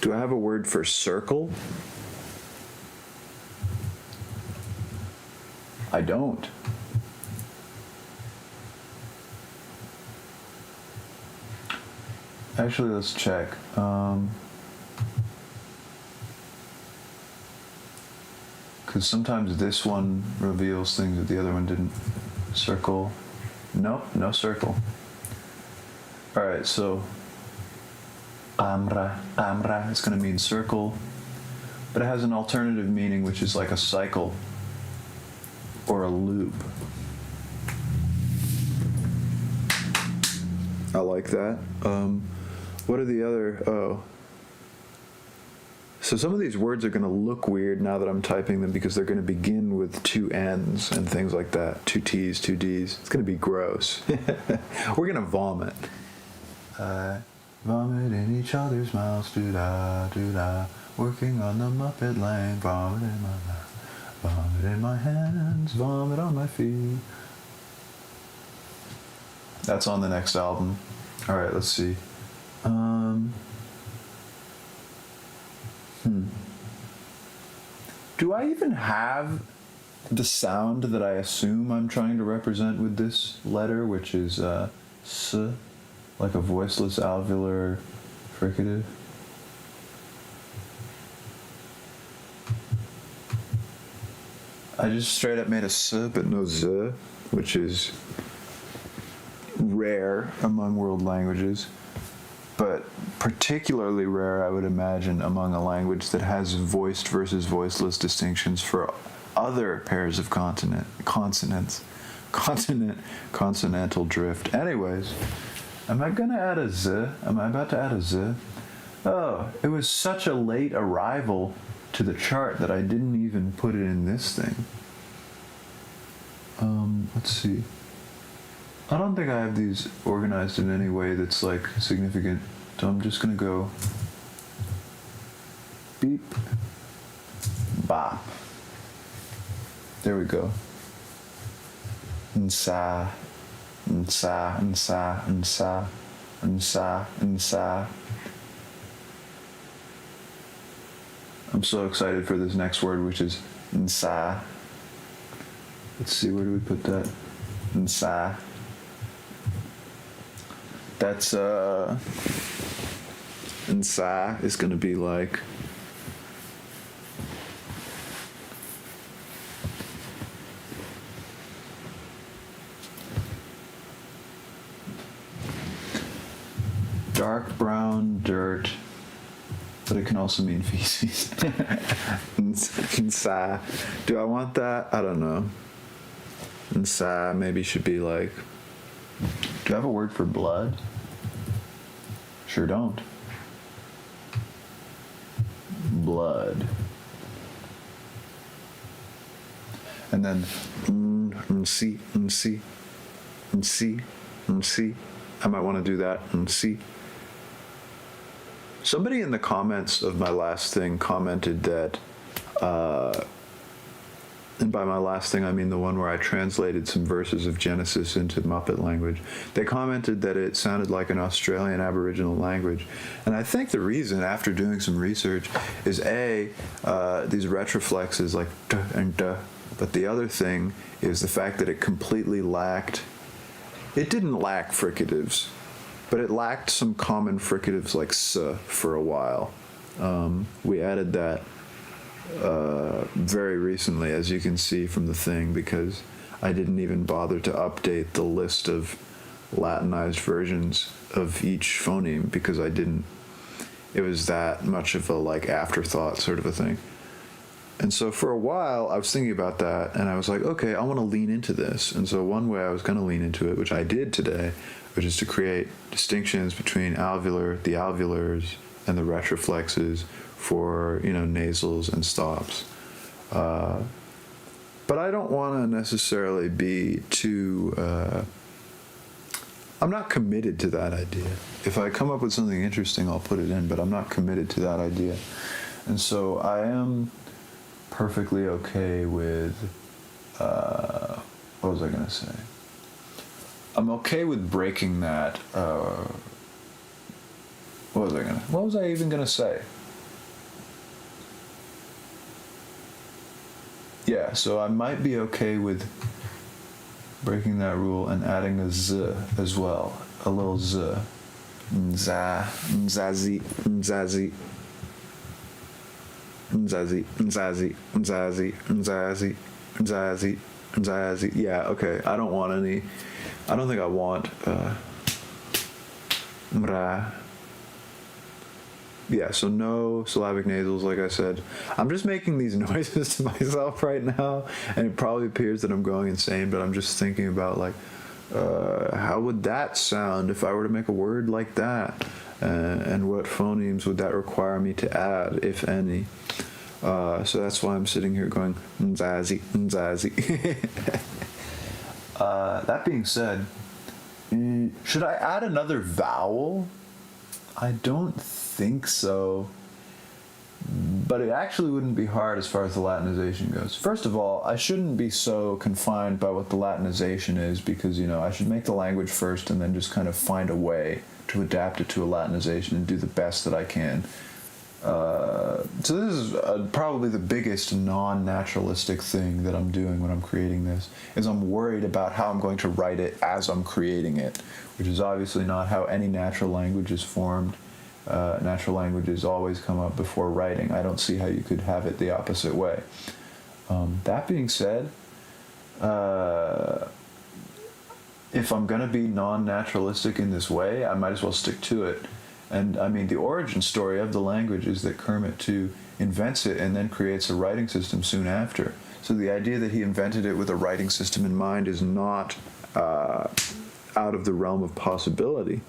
Do I have a word for circle? I don't. Actually, let's check. Because sometimes this one reveals things that the other one didn't. Circle. Nope, no circle. Alright, so amra is going to mean circle, but it has an alternative meaning, which is like a cycle or a loop. I like that. What are the other, oh. So some of these words are going to look weird now that I'm typing them because they're going to begin with two N's and things like that. Two T's, two D's. It's going to be gross. We're going to vomit. Vomit in each other's mouths, doo-da, doo-da. Working on the Muppet lane, vomit in my mouth. Vomit in my hands, vomit on my feet. That's on the next album. All right, let's see. Do I even have the sound that I assume I'm trying to represent with this letter, which is S, like a voiceless alveolar fricative? I just straight up made a S, but no Z, which is rare among world languages, but particularly rare, I would imagine, among a language that has voiced versus voiceless distinctions for other pairs of consonants. Consonantal drift. Anyways, am I going to add a Z? Am I about to add a Z? Oh, it was such a late arrival to the chart that I didn't even put it in this thing. Let's see. I don't think I have these organized in any way that's like significant, so I'm just gonna go beep, bop. There we go. Nsa, nsa, nsa, nsa, nsa, nsa. I'm so excited for this next word, which is nsa. Let's see, where do we put that? Nsa. That's nsa is gonna be like dark brown dirt, but it can also mean feces. Nsa. Do I want that? I don't know. Nsa maybe should be like, do I have a word for blood? Sure don't. Blood. And then nc. I might want to do that. Nc. Somebody in the comments of my last thing commented that, and by my last thing I mean the one where I translated some verses of Genesis into Muppet language. They commented that it sounded like an Australian Aboriginal language. And I think the reason, after doing some research, is A, these retroflexes like duh and duh. But the other thing is the fact that it completely lacked, it didn't lack fricatives, but it lacked some common fricatives like s for a while. We added that very recently, as you can see from the thing, because I didn't even bother to update the list of Latinized versions of each phoneme because it was that much of a like afterthought sort of a thing. And so for a while I was thinking about that, and I was like, okay, I want to lean into this. And so one way I was going to lean into it, which I did today, which is to create distinctions between the alveolars and the retroflexes for, nasals and stops. But I don't want to necessarily be too, I'm not committed to that idea. If I come up with something interesting, I'll put it in, but I'm not committed to that idea. And so I am perfectly okay with, what was I going to say? I'm okay with breaking that, what was I even going to say? Yeah, so I might be okay with breaking that rule and adding a z as well, a little z. Nza, nzazi, nzazi. Nzazi, nzazi, nzazi, nzazi, nzazi, nzazi. Yeah, okay, I don't think I want, mra. Yeah, so no syllabic nasals, like I said. I'm just making these noises to myself right now, and it probably appears that I'm going insane, but I'm just thinking about, like, how would that sound if I were to make a word like that? and what phonemes would that require me to add, if any. So that's why I'm sitting here going, nzazi, nzazi. That being said, should I add another vowel? I don't think so. But it actually wouldn't be hard as far as the Latinization goes. First of all, I shouldn't be so confined by what the Latinization is because, I should make the language first and then just kind of find a way to adapt it to a Latinization and do the best that I can. So this is probably the biggest non-naturalistic thing that I'm doing when I'm creating this, is I'm worried about how I'm going to write it as I'm creating it, which is obviously not how any natural language is formed. Natural languages always come up before writing. I don't see how you could have it the opposite way. That being said, if I'm going to be non-naturalistic in this way, I might as well stick to it. And I mean, the origin story of the language is that Kermit 2 invents it and then creates a writing system soon after. So the idea that he invented it with a writing system in mind is not out of the realm of possibility.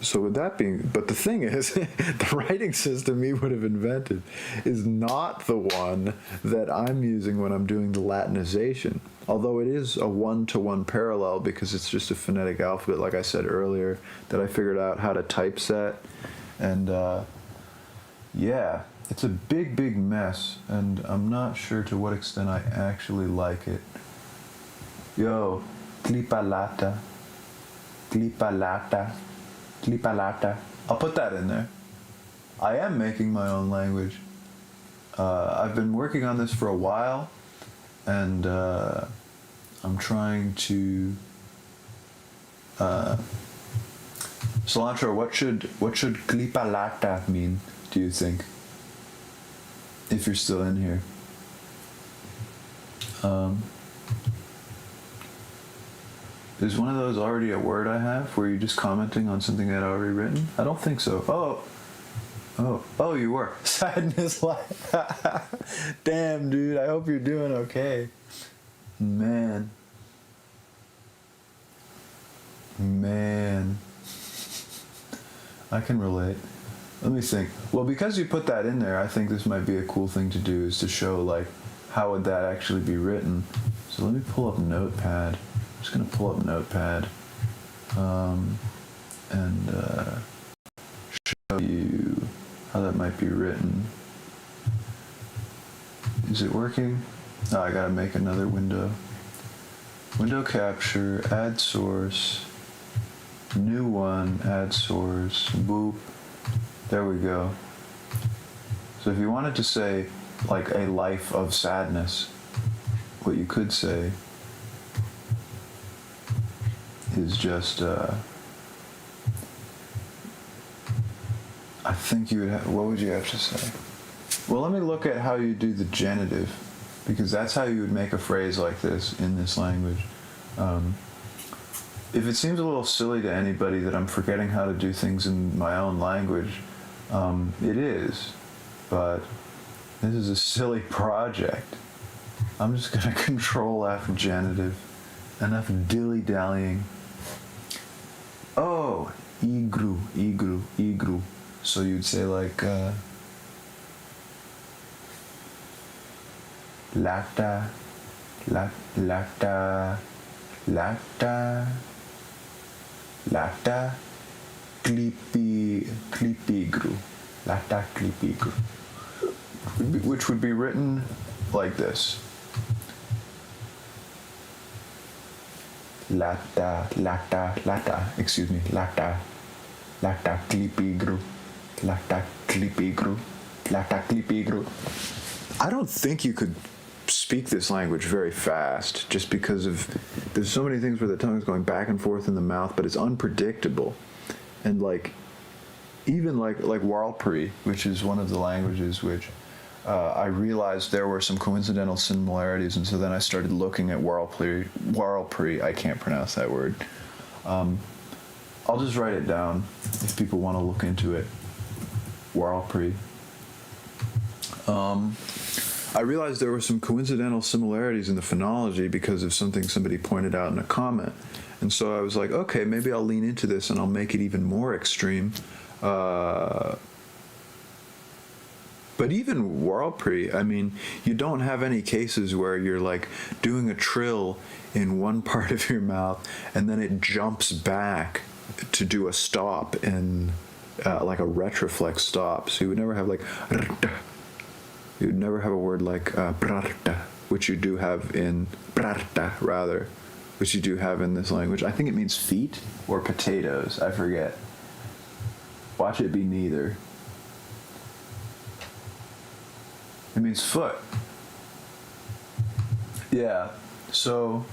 So with that being, but the thing is, the writing system he would have invented is not the one that I'm using when I'm doing the Latinization. Although it is a one-to-one parallel because it's just a phonetic alphabet, like I said earlier, that I figured out how to typeset. And yeah, it's a big, big mess, and I'm not sure to what extent I actually like it. Yo, clipalata, clipalata. Clipalata. I'll put that in there. I am making my own language. I've been working on this for a while, and I'm trying to. Cilantro, what should clipalata mean? Do you think? If you're still in here. Is one of those already a word I have where you're just commenting on something that I'd already written? I don't think so. Oh, you were. Sadness life. Damn, dude, I hope you're doing okay. Man. I can relate. Let me think. Well, because you put that in there, I think this might be a cool thing to do, is to show, like, how would that actually be written. So let me pull up Notepad. I'm just going to pull up Notepad and show you how that might be written. Is it working? Oh, I got to make another window. Window capture, add source, new one, add source, boop. There we go. So if you wanted to say, like, a life of sadness, what you could say is just, I think you would have, what would you have to say? Well, let me look at how you do the genitive, because that's how you would make a phrase like this in this language. If it seems a little silly to anybody that I'm forgetting how to do things in my own language, it is, but this is a silly project. I'm just going to Control F genitive. Enough dilly-dallying. Oh, igru. So you'd say like, lacta, clipigru. Lacta clipigru. Which would be written like this. Lacta clipigru. I don't think you could speak this language very fast, just because of, there's so many things where the tongue is going back and forth in the mouth, but it's unpredictable. And like, even like Warlpiri, which is one of the languages which I realized there were some coincidental similarities, and so then I started looking at Warlpiri. I can't pronounce that word. I'll just write it down if people want to look into it. Warlpiri. I realized there were some coincidental similarities in the phonology because of something somebody pointed out in a comment. And so I was like, okay, maybe I'll lean into this and I'll make it even more extreme. But even Warlpri, I mean, you don't have any cases where you're like doing a trill in one part of your mouth and then it jumps back to do a stop in like a retroflex stop. So you would never have like you would never have a word like brarta, which you do have in brarta rather, which you do have in this language. I think it means feet or potatoes. I forget. Watch it be neither. It means foot. Yeah. So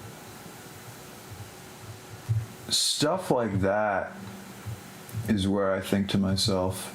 stuff like that is where I think to myself,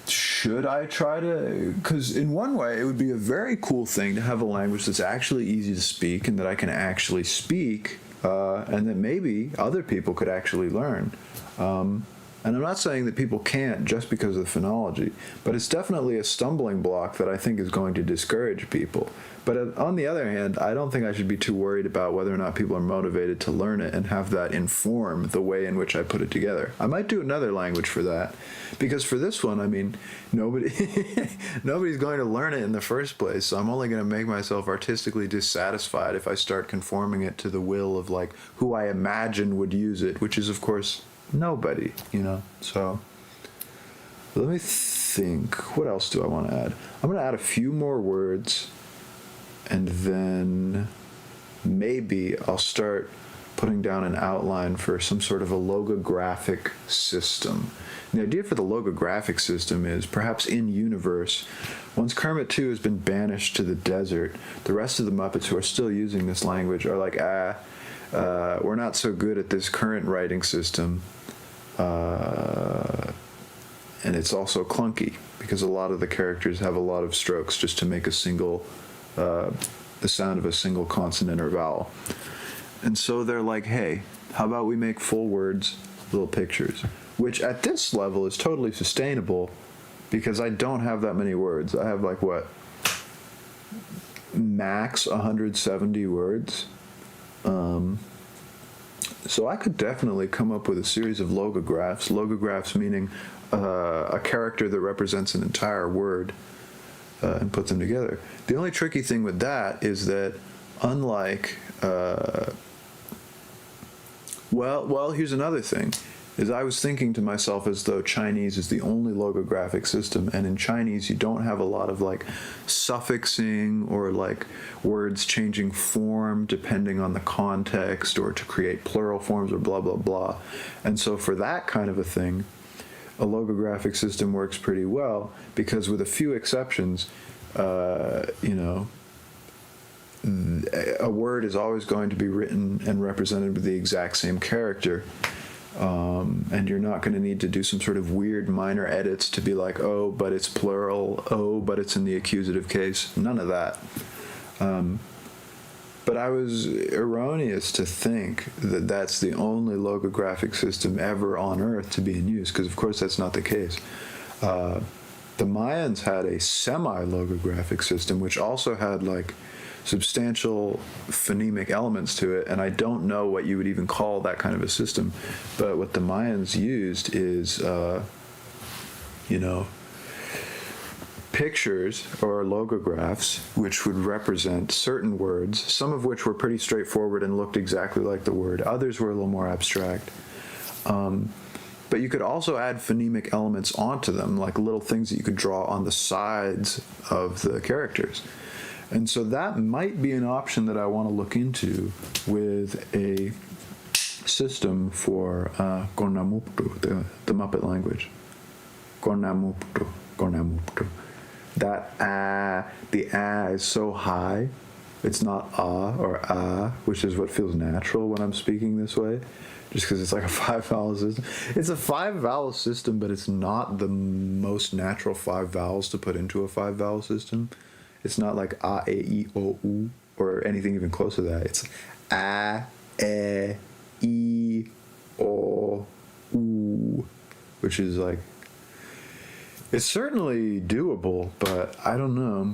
should I try to? Because in one way, it would be a very cool thing to have a language that's actually easy to speak and that I can actually speak, and that maybe other people could actually learn. And I'm not saying that people can't just because of the phonology, but it's definitely a stumbling block that I think is going to discourage people. But on the other hand, I don't think I should be too worried about whether or not people are motivated to learn it and have that inform the way in which I put it together. I might do another language for that, because for this one, I mean, nobody's going to learn it in the first place, so I'm only going to make myself artistically dissatisfied if I start conforming it to the will of like who I imagine would use it, which is of course nobody, you know. So let me think, what else do I want to add? I'm going to add a few more words, and then maybe I'll start putting down an outline for some sort of a logographic system. And the idea for the logographic system is perhaps in universe, once Kermit 2 has been banished to the desert, the rest of the Muppets who are still using this language are like, we're not so good at this current writing system, and it's also clunky because a lot of the characters have a lot of strokes just to make a single, the sound of a single consonant or vowel. And so they're like, hey, how about we make full words, little pictures, which at this level is totally sustainable because I don't have that many words. I have like what, max 170 words. So I could definitely come up with a series of logographs. Logographs meaning a character that represents an entire word, and put them together. The only tricky thing with that is that unlike, well, here's another thing, is I was thinking to myself as though Chinese is the only logographic system, and in Chinese you don't have a lot of like suffixing or like words changing form depending on the context or to create plural forms or blah blah blah. And so for that kind of a thing, a logographic system works pretty well because with a few exceptions, you know, a word is always going to be written and represented with the exact same character. And you're not going to need to do some sort of weird minor edits to be like, oh, but it's plural, oh, but it's in the accusative case. None of that. But I was erroneous to think that that's the only logographic system ever on Earth to be in use, because of course that's not the case. The Mayans had a semi-logographic system, which also had like substantial phonemic elements to it, and I don't know what you would even call that kind of a system. But what the Mayans used is, you know, pictures or logographs which would represent certain words, some of which were pretty straightforward and looked exactly like the word. Others were a little more abstract. But you could also add phonemic elements onto them, like little things that you could draw on the sides of the characters. And so that might be an option that I want to look into with a system for Kona Muptu, the Muppet language. Kona Muptu. That the is so high, it's not or which is what feels natural when I'm speaking this way, just because it's like a 5-vowel system. It's a 5-vowel system, but it's not the most natural 5 vowels to put into a 5-vowel system. It's not like a, e, I, o, u, or anything even close to that. It's a, e, I, o, u, which is like, it's certainly doable, but I don't know.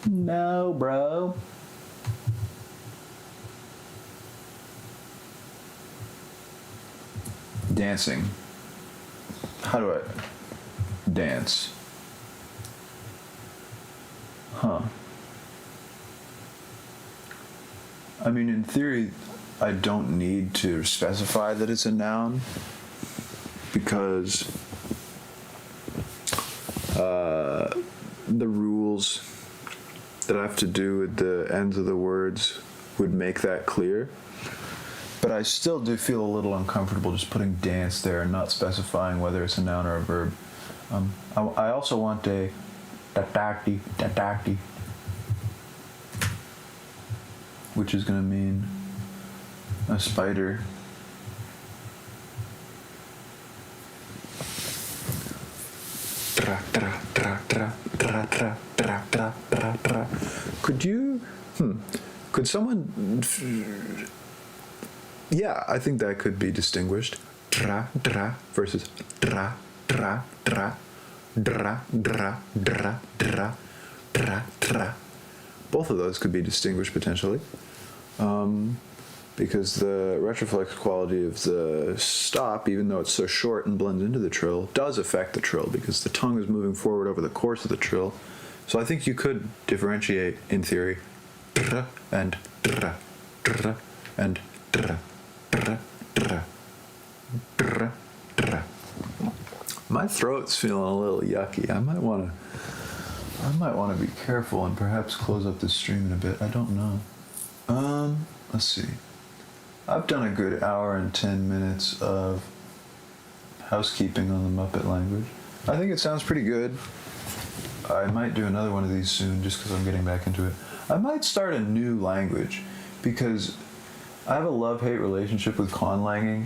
No, bro. Dancing. How do I dance? Huh. I mean, in theory, I don't need to specify that it's a noun because the rules that I have to do with the ends of the words would make that clear. But I still do feel a little uncomfortable just putting dance there and not specifying whether it's a noun or a verb. I also want a tataki, which is going to mean a spider. Could you, could someone, yeah, I think that could be distinguished. Dra, dra versus dra, dra, dra, dra, dra, dra, dra, dra, dra. Both of those could be distinguished potentially. Because the retroflex quality of the stop, even though it's so short and blends into the trill, does affect the trill because the tongue is moving forward over the course of the trill. So I think you could differentiate, in theory, dra and dra, dra and dra, dra, dra, dra, dra. My throat's feeling a little yucky. I might want to be careful and perhaps close up this stream in a bit. I don't know. Let's see. I've done a good hour and 10 minutes of housekeeping on the Muppet language. I think it sounds pretty good. I might do another one of these soon just because I'm getting back into it. I might start a new language because I have a love-hate relationship with conlanging,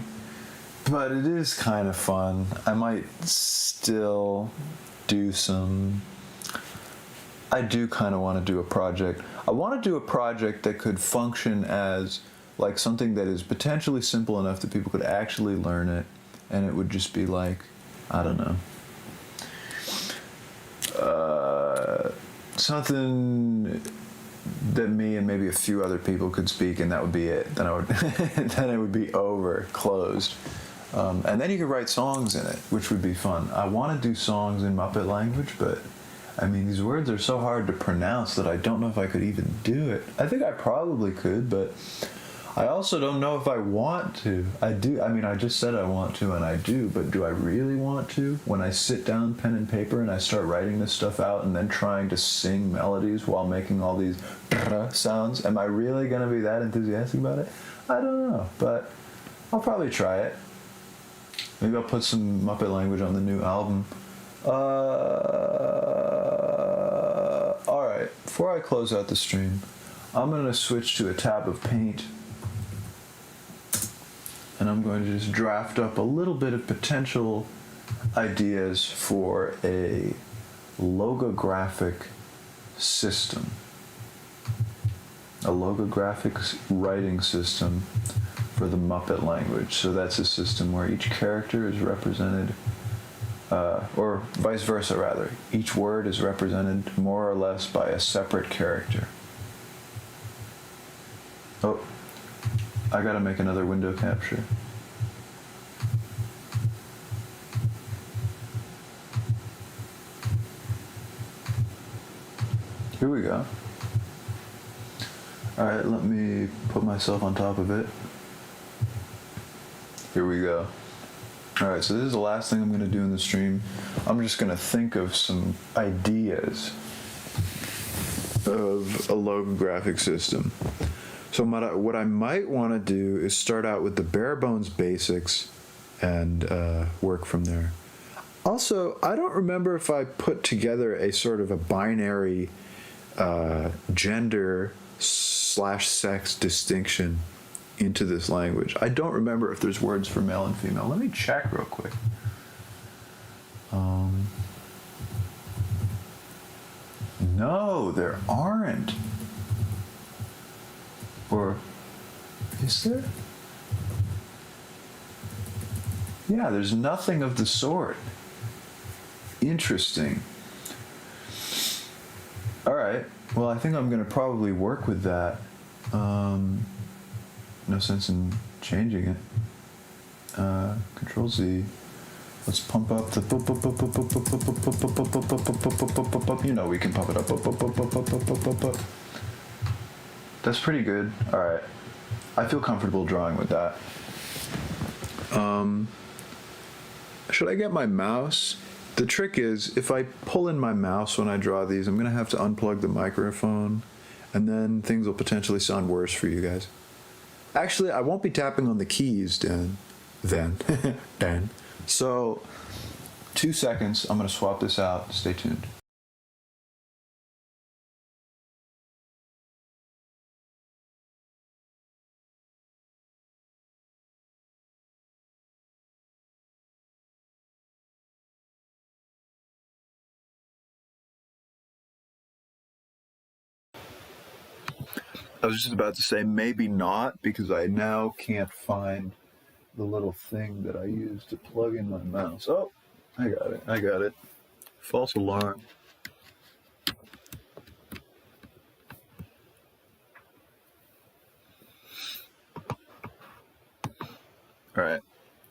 but it is kind of fun. I might still do some... I do kind of want to do a project. I want to do a project that could function as like something that is potentially simple enough that people could actually learn it, and it would just be like, I don't know, something that me and maybe a few other people could speak, and that would be it. Then I would, then it would be over, closed, and then you could write songs in it, which would be fun. I want to do songs in Muppet language, but I mean, these words are so hard to pronounce that I don't know if I could even do it. I think I probably could, but I also don't know if I want to. I mean, I just said I want to, and I do, but do I really want to? When I sit down, pen and paper, and I start writing this stuff out and then trying to sing melodies while making all these sounds, am I really going to be that enthusiastic about it? I don't know, but I'll probably try it. Maybe I'll put some Muppet language on the new album. Alright, before I close out the stream, I'm going to switch to a tab of Paint, and I'm going to just draft up a little bit of potential ideas for a logographic system. A logographic writing system for the Muppet language. So that's a system where each character is represented, or vice versa rather. Each word is represented more or less by a separate character. Oh, I gotta make another window capture. Here we go. Alright, let me put myself on top of it. Here we go. Alright, so this is the last thing I'm going to do in the stream. I'm just going to think of some ideas of a logographic system. So what I might want to do is start out with the bare bones basics and work from there. Also, I don't remember if I put together a sort of a binary gender/sex distinction into this language. I don't remember if there's words for male and female. Let me check real quick. No, there aren't. Or is there? Yeah, there's nothing of the sort. Interesting. All right. right. Well, I think I'm going to probably work with that. No sense in changing it. Control Z. Let's pump up the. You know we can pump it up. That's pretty good. All right. I feel comfortable drawing with that. Should I get my mouse? The trick is, if I pull in my mouse when I draw these, I'm going to have to unplug the microphone, and then things will potentially sound worse for you guys. Actually, I won't be tapping on the keys then. So, 2 seconds. I'm going to swap this out. Stay tuned. I was just about to say maybe not, because I now can't find the little thing that I use to plug in my mouse. Oh, I got it. False alarm. All right,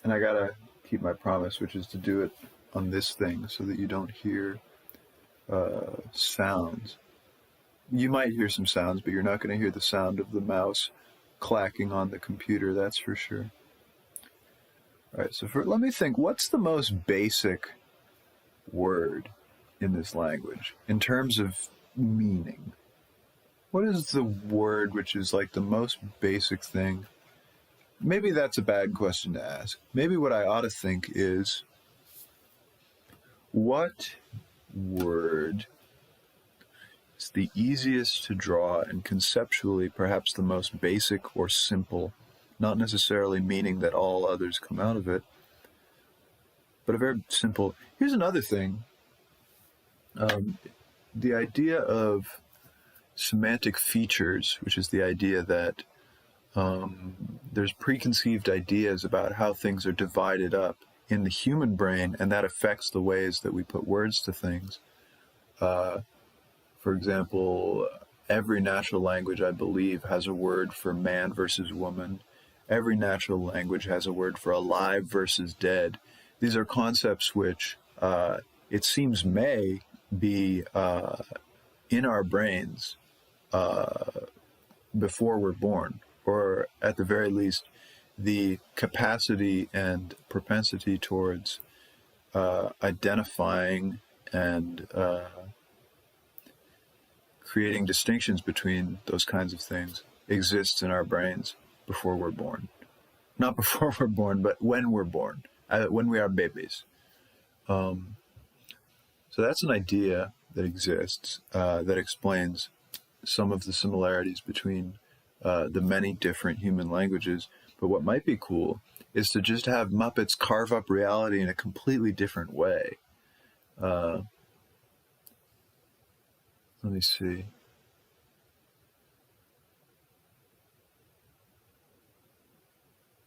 and I gotta keep my promise, which is to do it on this thing so that you don't hear sounds. You might hear some sounds, but you're not going to hear the sound of the mouse clacking on the computer, that's for sure. All right, so let me think, what's the most basic word in this language in terms of meaning? What is the word which is like the most basic thing? Maybe that's a bad question to ask. Maybe what I ought to think is, what word is the easiest to draw and conceptually perhaps the most basic or simple, not necessarily meaning that all others come out of it, but a very simple. Here's another thing. The idea of semantic features, which is the idea that there's preconceived ideas about how things are divided up in the human brain, and that affects the ways that we put words to things. For example, every natural language, I believe, has a word for man versus woman. Every natural language has a word for alive versus dead. These are concepts which it seems may be in our brains before we're born, or at the very least, the capacity and propensity towards identifying and creating distinctions between those kinds of things exists in our brains before we're born. Not before we're born, but when we're born, when we are babies. So that's an idea that exists that explains some of the similarities between the many different human languages. But what might be cool is to just have Muppets carve up reality in a completely different way. Let me see.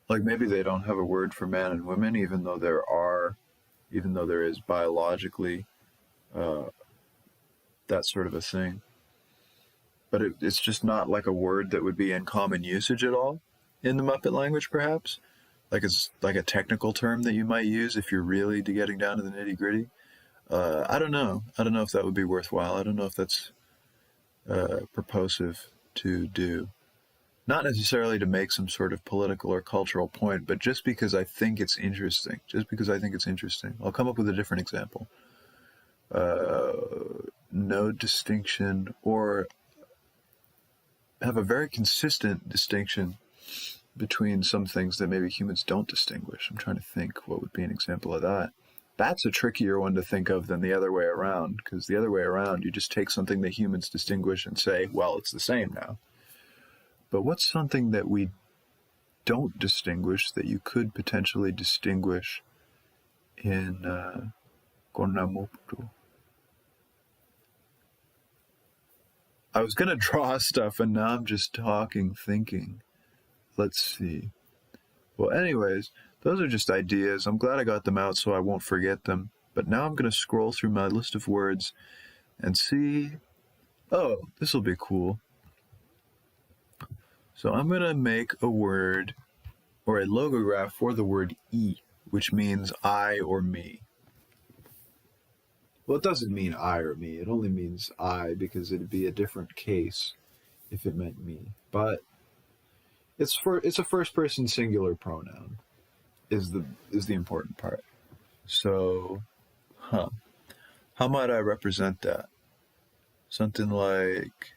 Like maybe they don't have a word for man and women, even though there is biologically that sort of a thing. But it's just not like a word that would be in common usage at all in the Muppet language, perhaps. Like it's like a technical term that you might use if you're really getting down to the nitty gritty. I don't know. I don't know if that would be worthwhile. I don't know if that's purposive to do. Not necessarily to make some sort of political or cultural point, but just because I think it's interesting. I'll come up with a different example. No distinction, or have a very consistent distinction between some things that maybe humans don't distinguish. I'm trying to think what would be an example of that. That's a trickier one to think of than the other way around, because the other way around, you just take something that humans distinguish and say, well, it's the same now. But what's something that we don't distinguish that you could potentially distinguish in Kona Muptu? I was going to draw stuff, and now I'm just thinking. Let's see. Well, anyways, those are just ideas. I'm glad I got them out so I won't forget them. But now I'm going to scroll through my list of words and see Oh, this will be cool. So I'm going to make a word or a logograph for the word E, which means I or me. Well, it doesn't mean I or me. It only means I because it'd be a different case if it meant me. But it's a first person singular pronoun is the important part. So, how might I represent that? Something like,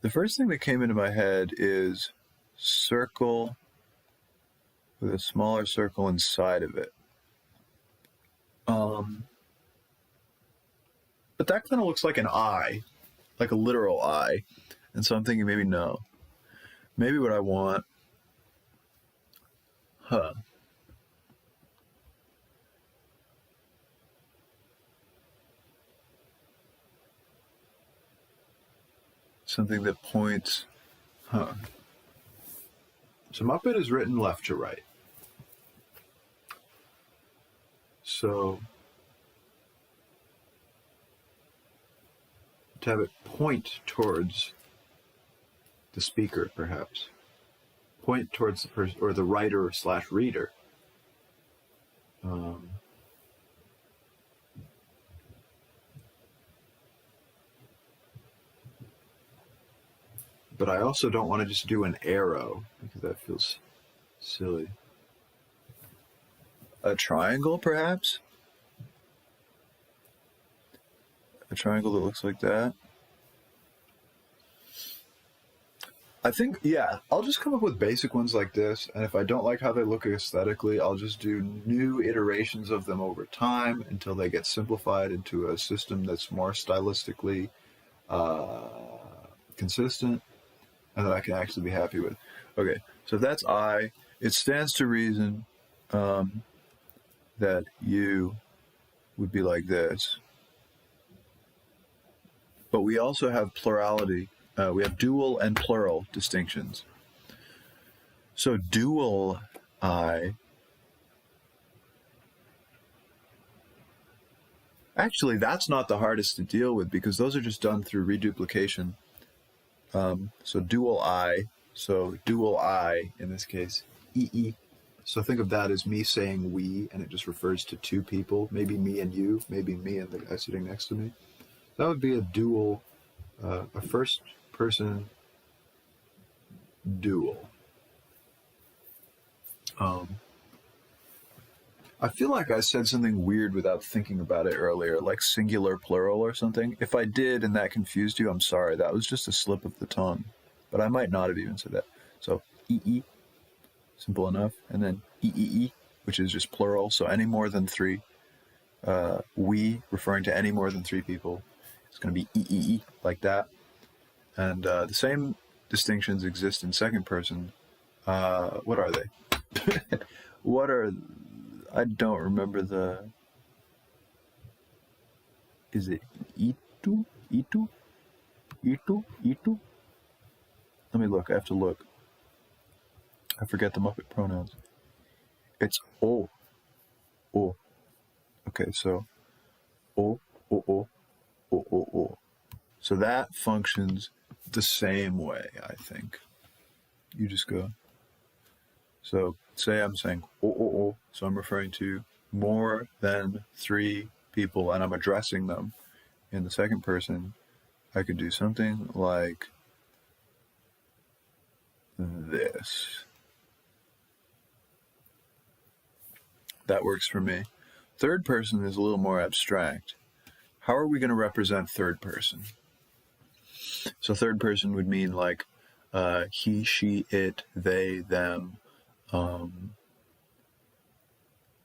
the first thing that came into my head is circle with a smaller circle inside of it. But that kind of looks like an eye, like a literal eye. And so I'm thinking maybe no. Maybe what I want, something that points, So Muppet is written left to right. So to have it point towards the speaker, perhaps. Point towards the person, or the writer / reader. But I also don't want to just do an arrow, because that feels silly. A triangle, perhaps? A triangle that looks like that. I think, yeah, I'll just come up with basic ones like this, and if I don't like how they look aesthetically, I'll just do new iterations of them over time until they get simplified into a system that's more stylistically consistent and that I can actually be happy with. Okay, so that's I. It stands to reason that you would be like this. But we also have plurality. We have dual and plural distinctions. So dual I. Actually, that's not the hardest to deal with because those are just done through reduplication. So dual I. So dual I in this case, EE. So think of that as me saying we, and it just refers to two people. Maybe me and you. Maybe me and the guy sitting next to me. That would be a dual, a first person dual. I feel like I said something weird without thinking about it earlier, like singular plural or something. If I did and that confused you, I'm sorry. That was just a slip of the tongue. But I might not have even said that. So EE, simple enough. And then EEE, which is just plural, so any more than three. We, referring to any more than three people. It's going to be EEE, like that. And the same distinctions exist in second person. What are they? I don't remember the... Is it itu? Itu? Itu? Itu? Let me look. I have to look. I forget the Muppet pronouns. It's o. O. Okay, so o, o, o, o, o, o. So that functions the same way, I think. You just go. So say I'm saying o, o, o. So I'm referring to more than three people and I'm addressing them in the second person. I could do something like this. That works for me. Third person is a little more abstract. How are we going to represent third person? So third person would mean like he, she, it, they, them,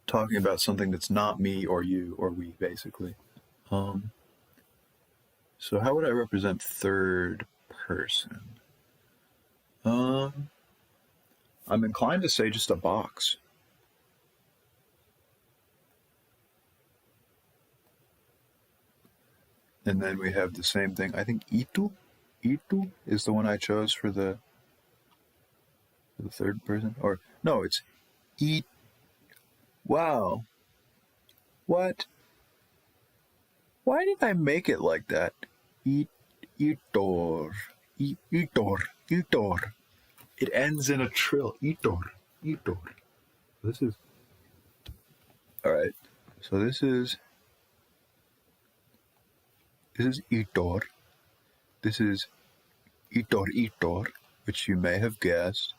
talking about something that's not me or you or we, basically. So how would I represent third person? I'm inclined to say just a box. And then we have the same thing. I think itu is the one I chose for the third person. Or no, it's it. Wow. What? Why did I make it like that? Itor. Itor. It ends in a trill. Itor. This is... Alright. So this is itor. This is itor, which you may have guessed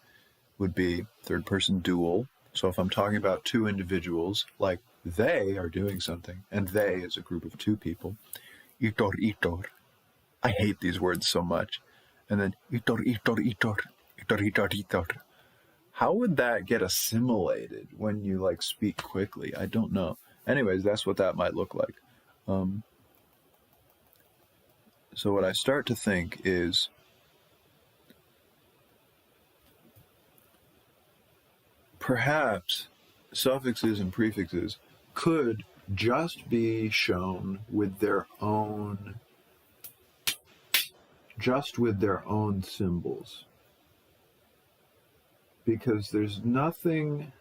would be third person dual. So if I'm talking about two individuals, like they are doing something, and they is a group of two people, itor. I hate these words so much. And then itor. How would that get assimilated when you like speak quickly? I don't know. Anyways, that's what that might look like. So what I start to think is perhaps suffixes and prefixes could just be shown with their own symbols. Because there's nothing...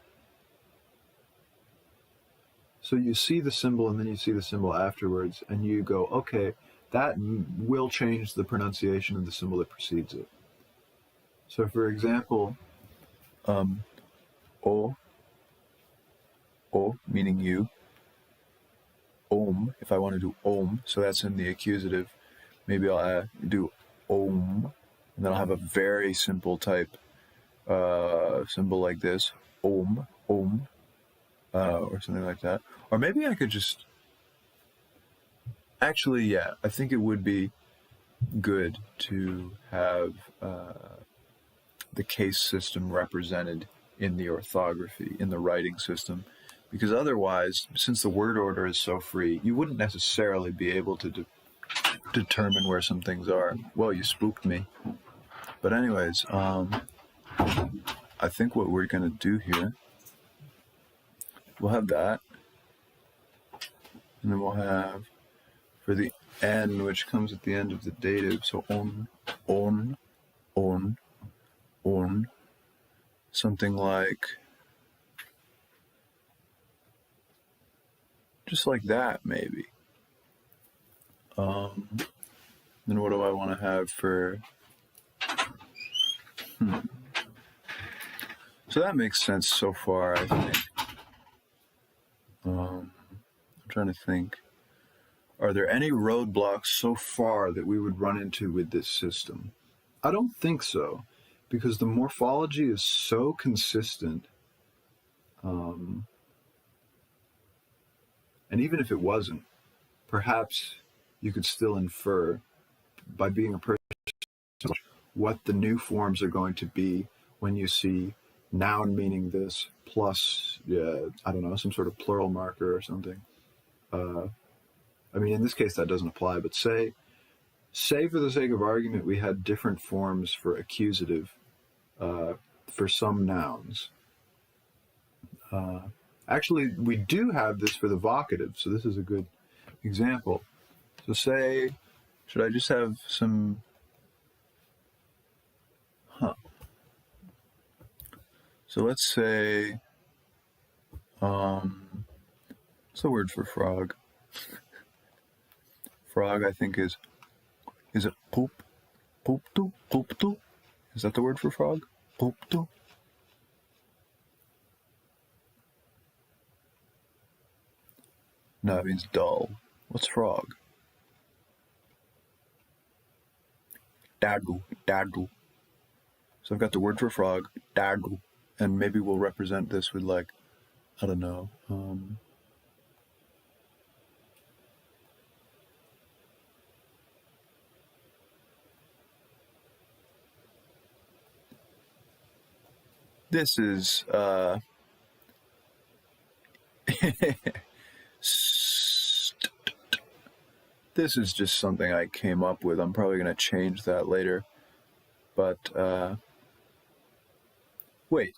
So you see the symbol and then you see the symbol afterwards and you go, okay, that will change the pronunciation of the symbol that precedes it. So for example, O meaning you, om, if I want to do om, so that's in the accusative, maybe I'll do om, and then I'll have a very simple type symbol like this, om, or something like that. Or maybe I could just... Actually, yeah, I think it would be good to have the case system represented in the orthography, in the writing system, because otherwise, since the word order is so free, you wouldn't necessarily be able to determine where some things are. Well, you spooked me. But anyways, I think what we're going to do here, we'll have that, and then we'll have, for the N, which comes at the end of the dative, so on, something like, just like that, maybe. Then what do I want to have for... So that makes sense so far, I think. I'm trying to think. Are there any roadblocks so far that we would run into with this system? I don't think so, because the morphology is so consistent. And even if it wasn't, perhaps you could still infer, by being a person, what the new forms are going to be when you see noun meaning this plus, I don't know, some sort of plural marker or something. I mean, in this case, that doesn't apply, but say for the sake of argument, we had different forms for accusative for some nouns. Actually, we do have this for the vocative, so this is a good example. So say, should I just have some... So let's say, what's the word for frog? Frog, I think, is it poop? Pooptu? Is that the word for frog? Pooptu? No, it means dull. What's frog? Dadu. So I've got the word for frog, dadu, and maybe we'll represent this with, like, I don't know, this is, this is just something I came up with. I'm probably going to change that later. But, wait.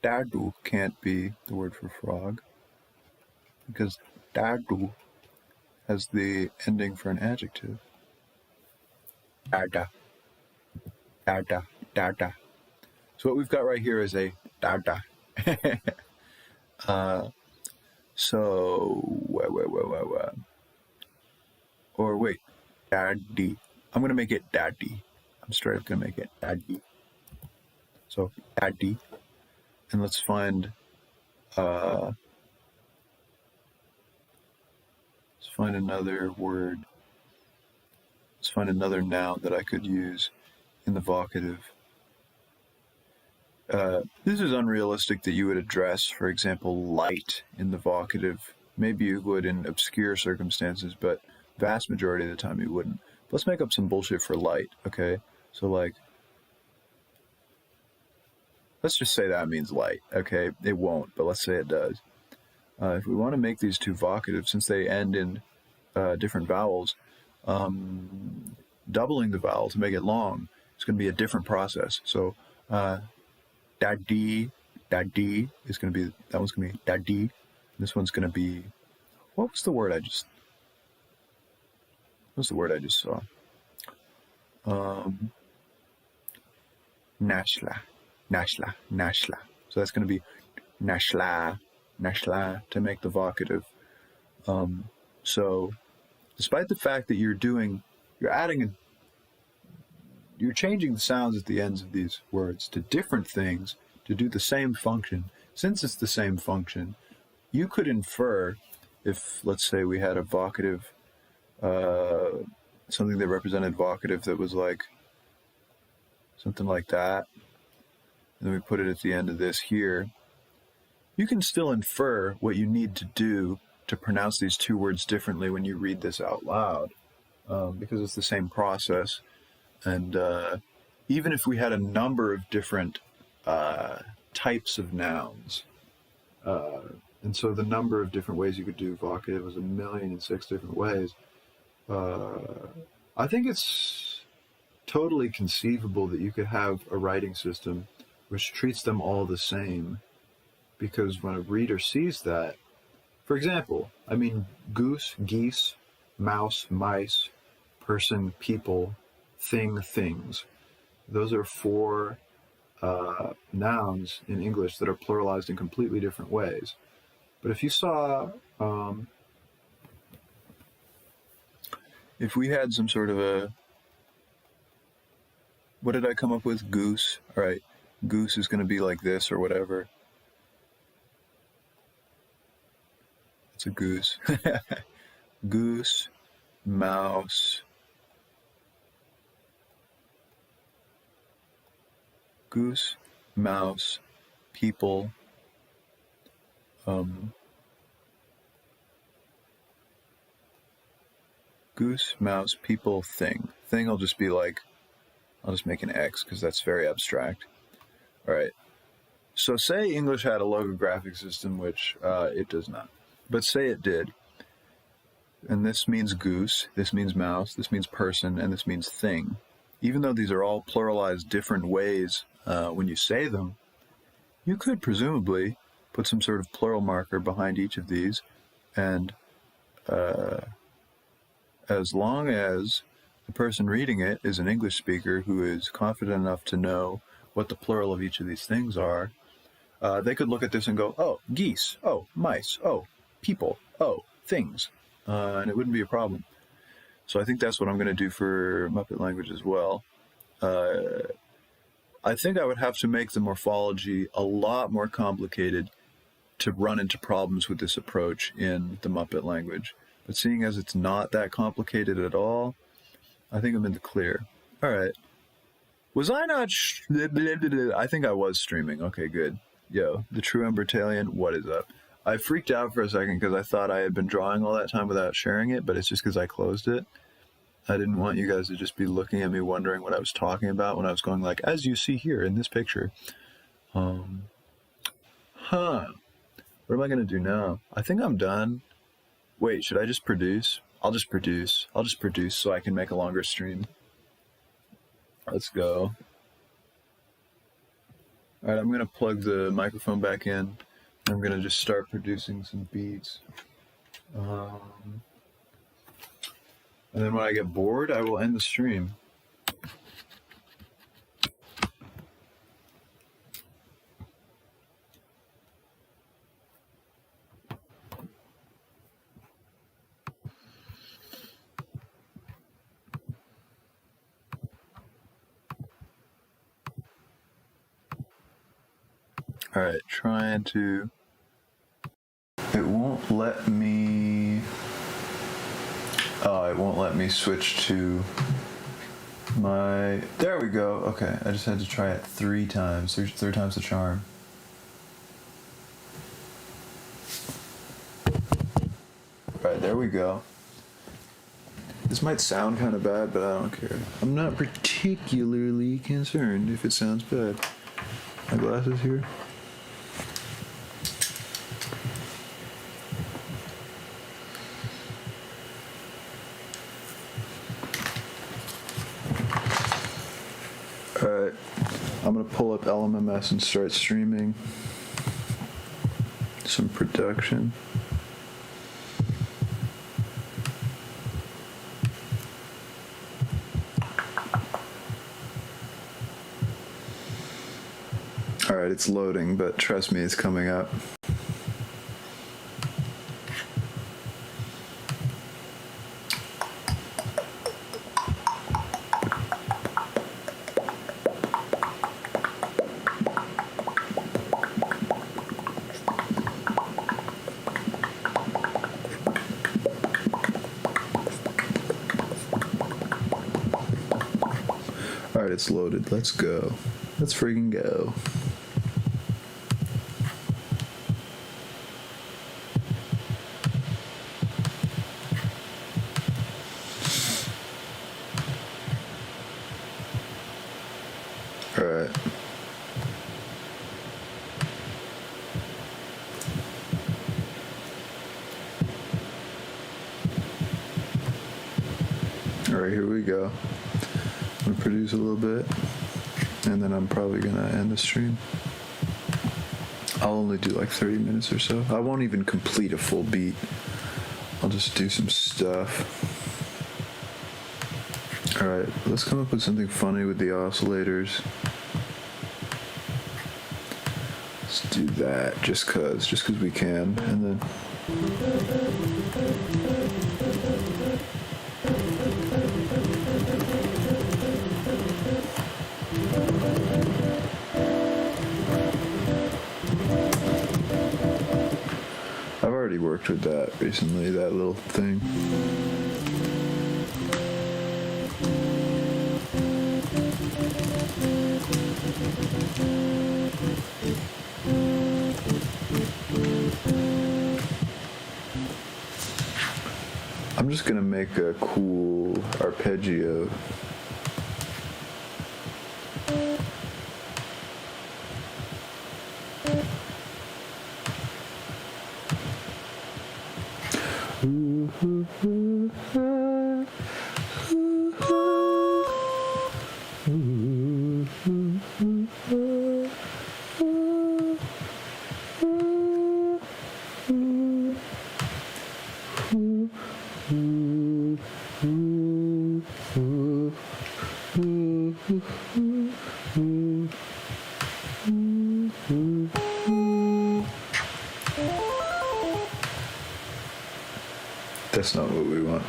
Dadu can't be the word for frog, because dadu has the ending for an adjective. Dada. So what we've got right here is a dada. So, Wait, daddy. I'm gonna make it daddy. I'm straight up gonna make it daddy. So daddy, and let's find another word. Let's find another noun that I could use in the vocative. This is unrealistic that you would address, for example, light in the vocative. Maybe you would in obscure circumstances, but vast majority of the time you wouldn't. Let's make up some bullshit for light, okay? So like, let's just say that means light, okay? It won't, but let's say it does. If we want to make these two vocative, since they end in different vowels, doubling the vowel to make it long, it's going to be a different process. So daddy is going to be, that one's going to be daddy. This one's going to be, what was the word I just saw? Nashla. So that's going to be nashla to make the vocative. So despite the fact that you're changing the sounds at the ends of these words to different things to do the same function. Since it's the same function, you could infer, if let's say we had a vocative, something that represented vocative that was like something like that, and then we put it at the end of this here, you can still infer what you need to do to pronounce these two words differently when you read this out loud, because it's the same process. And even if we had a number of different types of nouns, and so the number of different ways you could do vocative was 1,000,006 different ways, I think it's totally conceivable that you could have a writing system which treats them all the same, because when a reader sees that, for example, I mean, goose, geese, mouse, mice, person, people, thing, things. Those are 4 nouns in English that are pluralized in completely different ways. But if you saw, if we had some sort of a, what did I come up with? Goose. All right, goose is going to be like this or whatever. It's a goose. Goose, mouse, goose, mouse, people, goose, mouse, people, thing. Thing will just be like, I'll just make an X because that's very abstract. All right. So say English had a logographic system, which it does not. But say it did. And this means goose, this means mouse, this means person, and this means thing. Even though these are all pluralized different ways when you say them, you could presumably put some sort of plural marker behind each of these, and as long as the person reading it is an English speaker who is confident enough to know what the plural of each of these things are, they could look at this and go, oh, geese, oh, mice, oh, people, oh, things, and it wouldn't be a problem. So I think that's what I'm going to do for Muppet language as well. I think I would have to make the morphology a lot more complicated to run into problems with this approach in the Muppet language. But seeing as it's not that complicated at all, I think I'm in the clear. All right. Was I not... I think I was streaming. Okay, good. Yo, the True Embertalian, what is up? I freaked out for a second because I thought I had been drawing all that time without sharing it, but it's just because I closed it. I didn't want you guys to just be looking at me wondering what I was talking about when I was going like, as you see here in this picture. What am I going to do now? I think I'm done. Wait, should I just produce? I'll just produce so I can make a longer stream. Let's go. All right, I'm going to plug the microphone back in. I'm going to just start producing some beats. And then when I get bored, I will end the stream. Alright, trying to... It won't let me... Oh, it won't let me switch to my... There we go. Okay, I just had to try it 3 times. Third time's the charm. Alright, there we go. This might sound kind of bad, but I don't care. I'm not particularly concerned if it sounds bad. My glasses here. Alright, I'm gonna pull up LMMS and start streaming some production. Alright, it's loading, but trust me, it's coming up. Alright, it's loaded. Let's go. Let's freaking go. Alright. Alright, here we go. I'm gonna produce a little bit, and then I'm probably gonna end the stream. I'll only do like 30 minutes or so. I won't even complete a full beat. I'll just do some stuff. Alright, let's come up with something funny with the oscillators. Let's do that just cause we can, and then I've already worked with that recently, that little thing. I'm just gonna make a cool arpeggio. That's not what we want.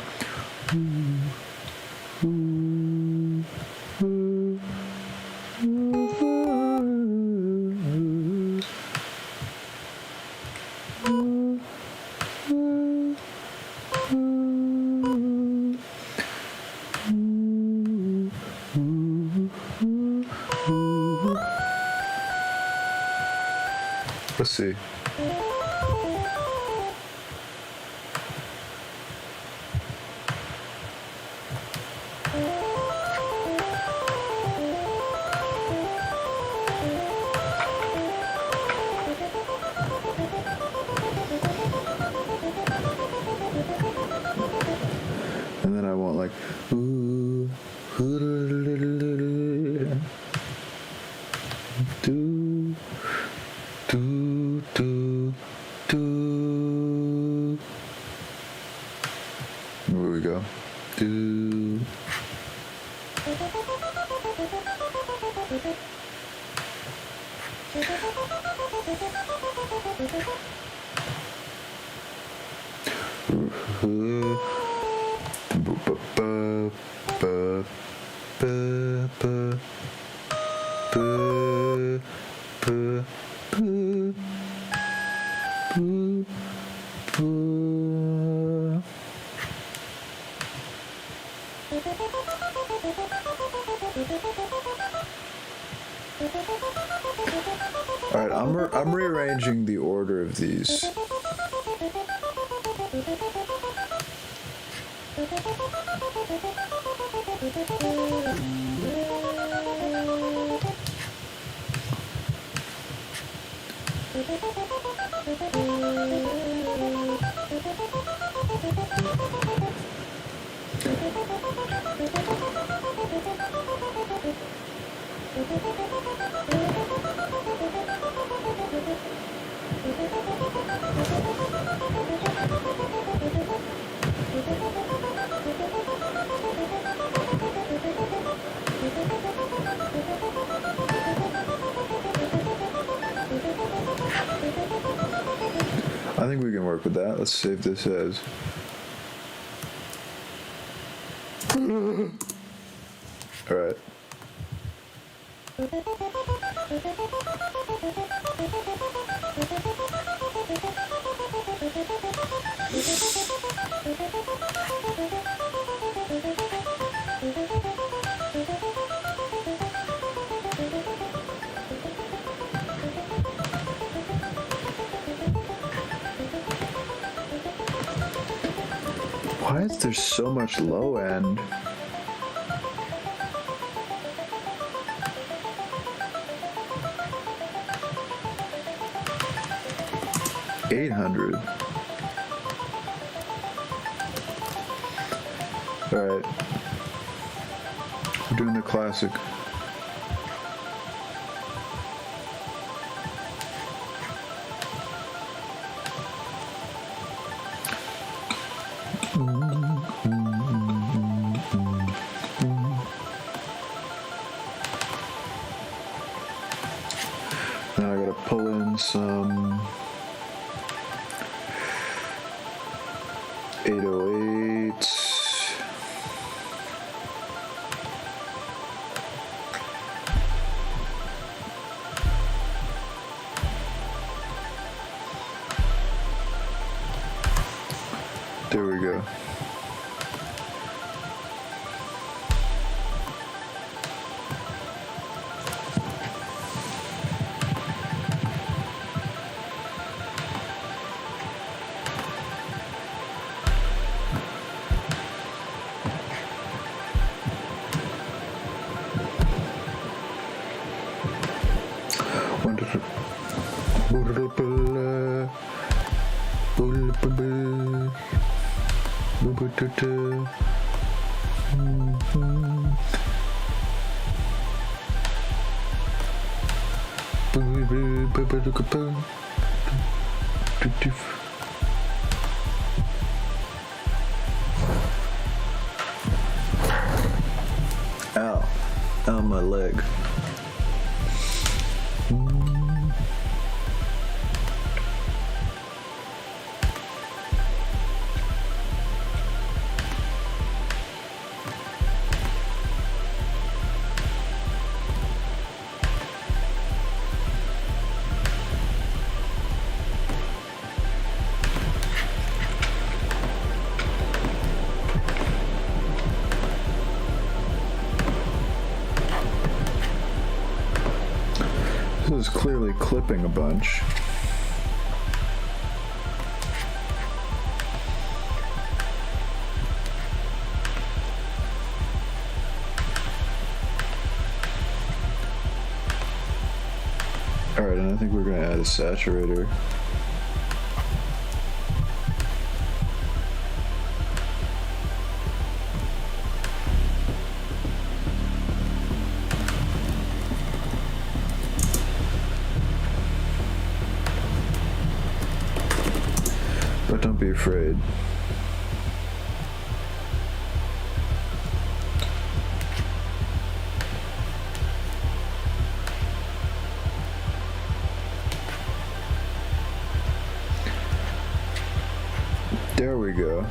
Let's see. And then I want like do where we go. Do Boo. Boo. Boo. All right, I'm rearranging the order of these. I think we can work with that. Let's save this as. All right. Why is there so much low end? $800. All right, we're doing the classic. Now I gotta pull in some 808s. There we go. Ow. Ow, my leg. This is clearly clipping a bunch. Alright, and I think we're going to add a saturator. But don't be afraid. There we go.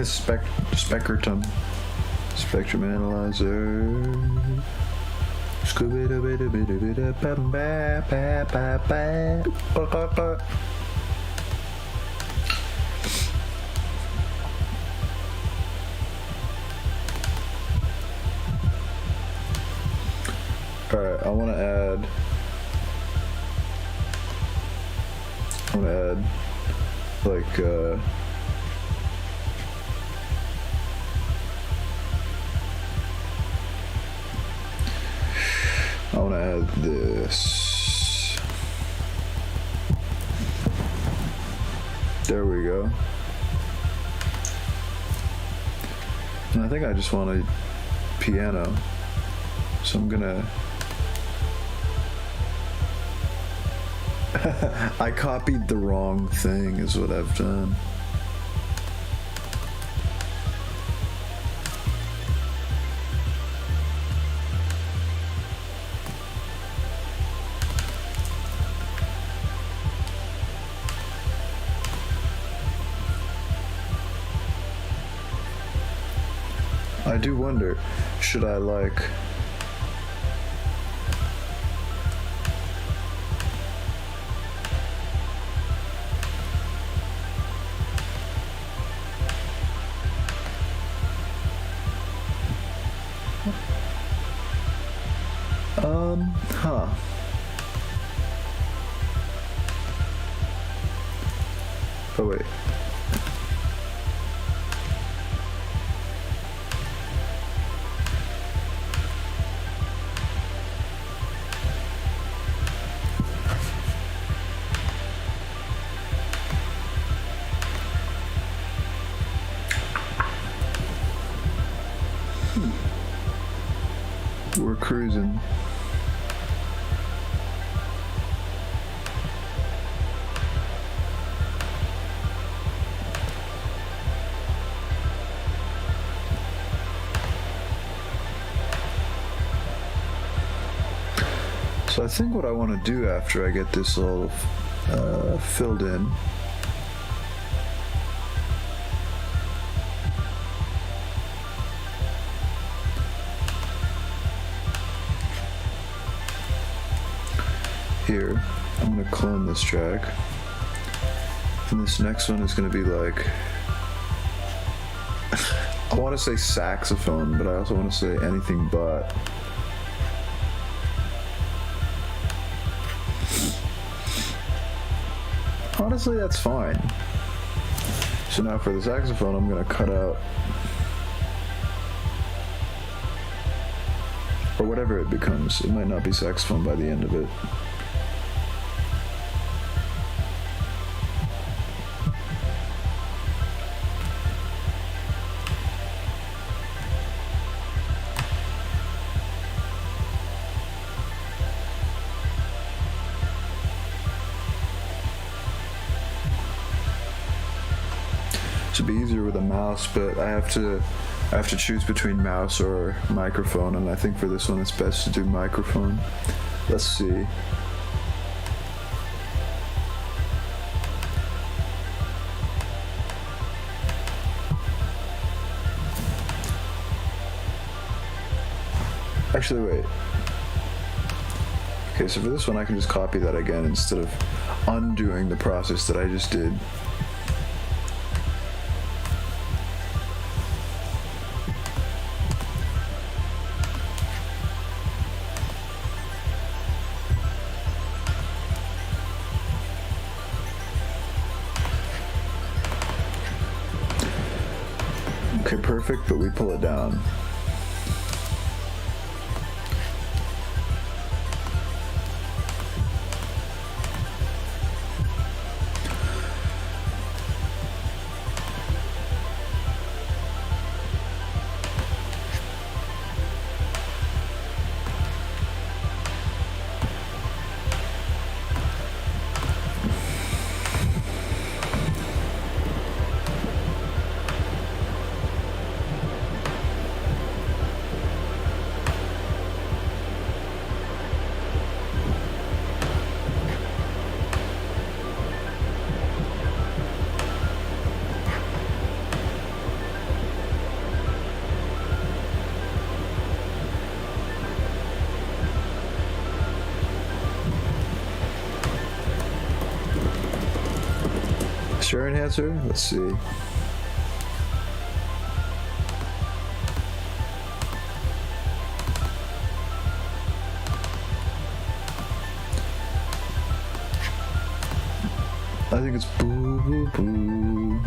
Spectrum. Spectrum analyzer. Alright, I want to add like I want to add this. There we go. And I think I just want a piano. So I'm gonna I copied the wrong thing is what I've done. I do wonder, should I like huh. Oh wait. We're cruising. So I think what I want to do after I get this all filled in here, I'm going to clone this track, and this next one is going to be like, I want to say saxophone, but I also want to say anything but. Honestly, that's fine. So now for the saxophone, I'm going to cut out, or whatever it becomes. It might not be saxophone by the end of it. Should be easier with a mouse, but I have to choose between mouse or microphone, and I think for this one it's best to do microphone. Let's see. Actually, wait. Okay, so for this one I can just copy that again instead of undoing the process that I just did. Okay, perfect, but we pull it down. Share enhancer? Let's see. I think it's boo boo boo.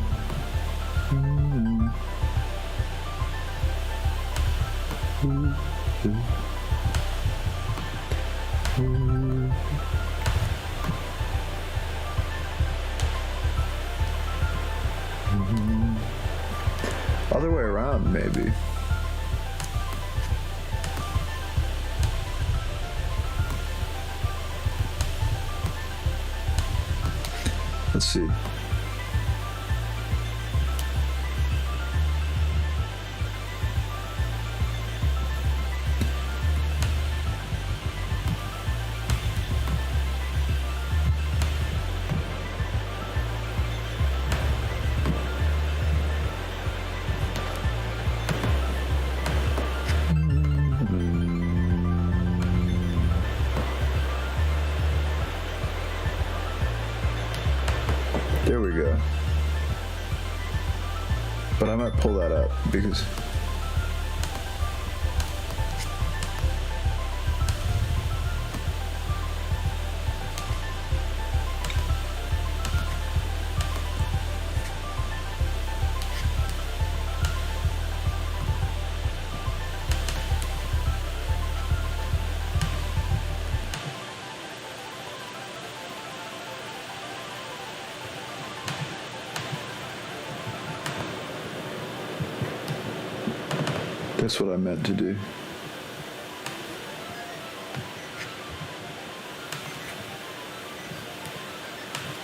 Mm. Boo, boo. Boo. Mm. Other way around, maybe. Let's see. There we go. But I might pull that up because that's what I meant to do.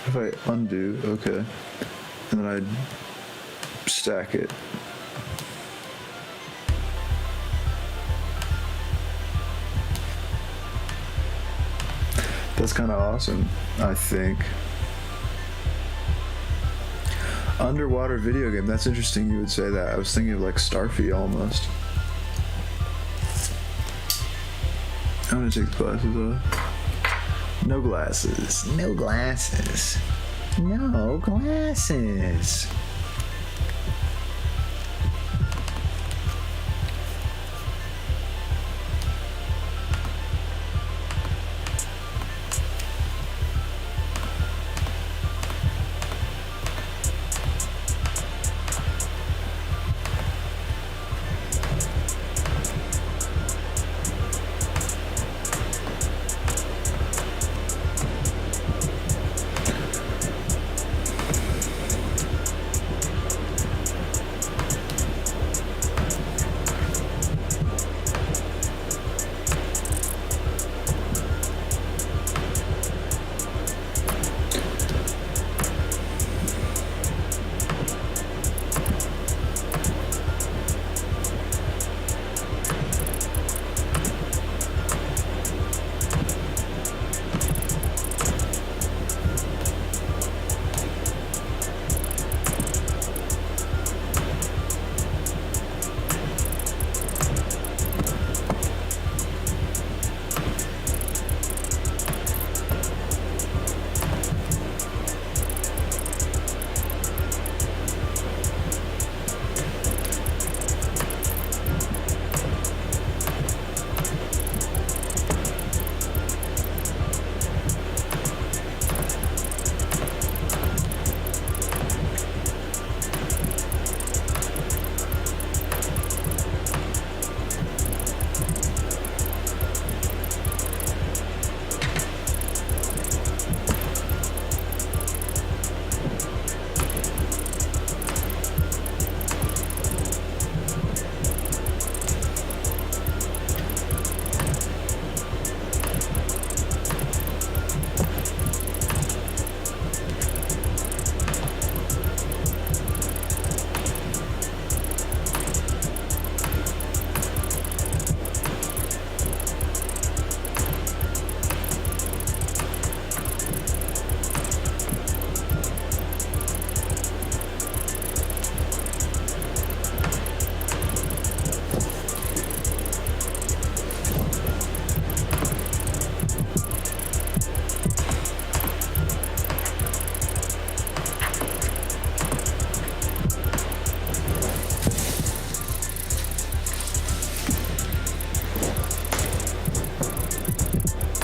If I undo, okay, and then I stack it. That's kind of awesome, I think. Underwater video game, that's interesting you would say that. I was thinking of like Starfy almost. I'm gonna take the glasses off. No glasses. No glasses. No glasses.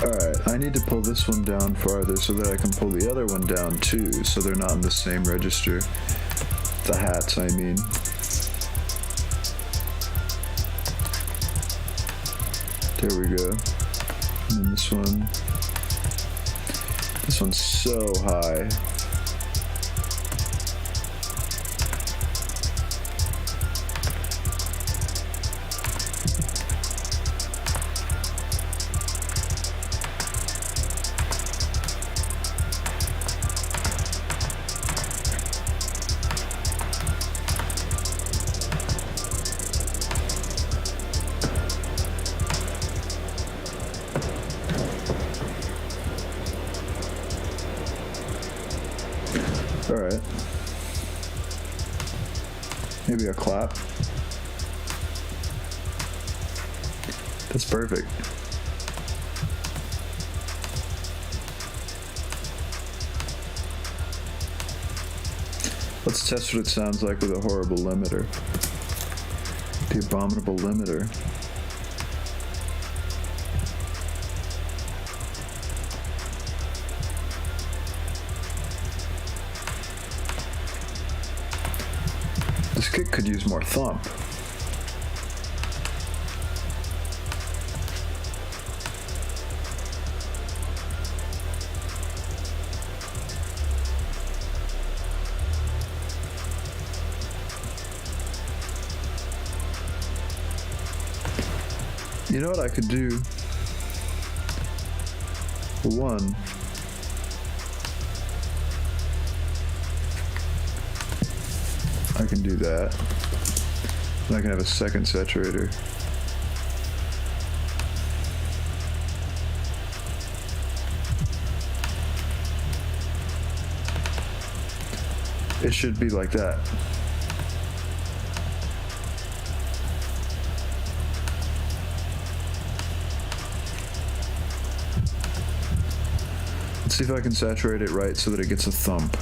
Alright, I need to pull this one down farther so that I can pull the other one down too, so they're not in the same register. The hats, I mean. There we go. And then this one. This one's so high. Alright. Maybe a clap. That's perfect. Let's test what it sounds like with a horrible limiter. The Abominable Limiter. This kick could use more thump. You know what I could do? One. I can do that. And I can have a second saturator. It should be like that. Let's see if I can saturate it right so that it gets a thump.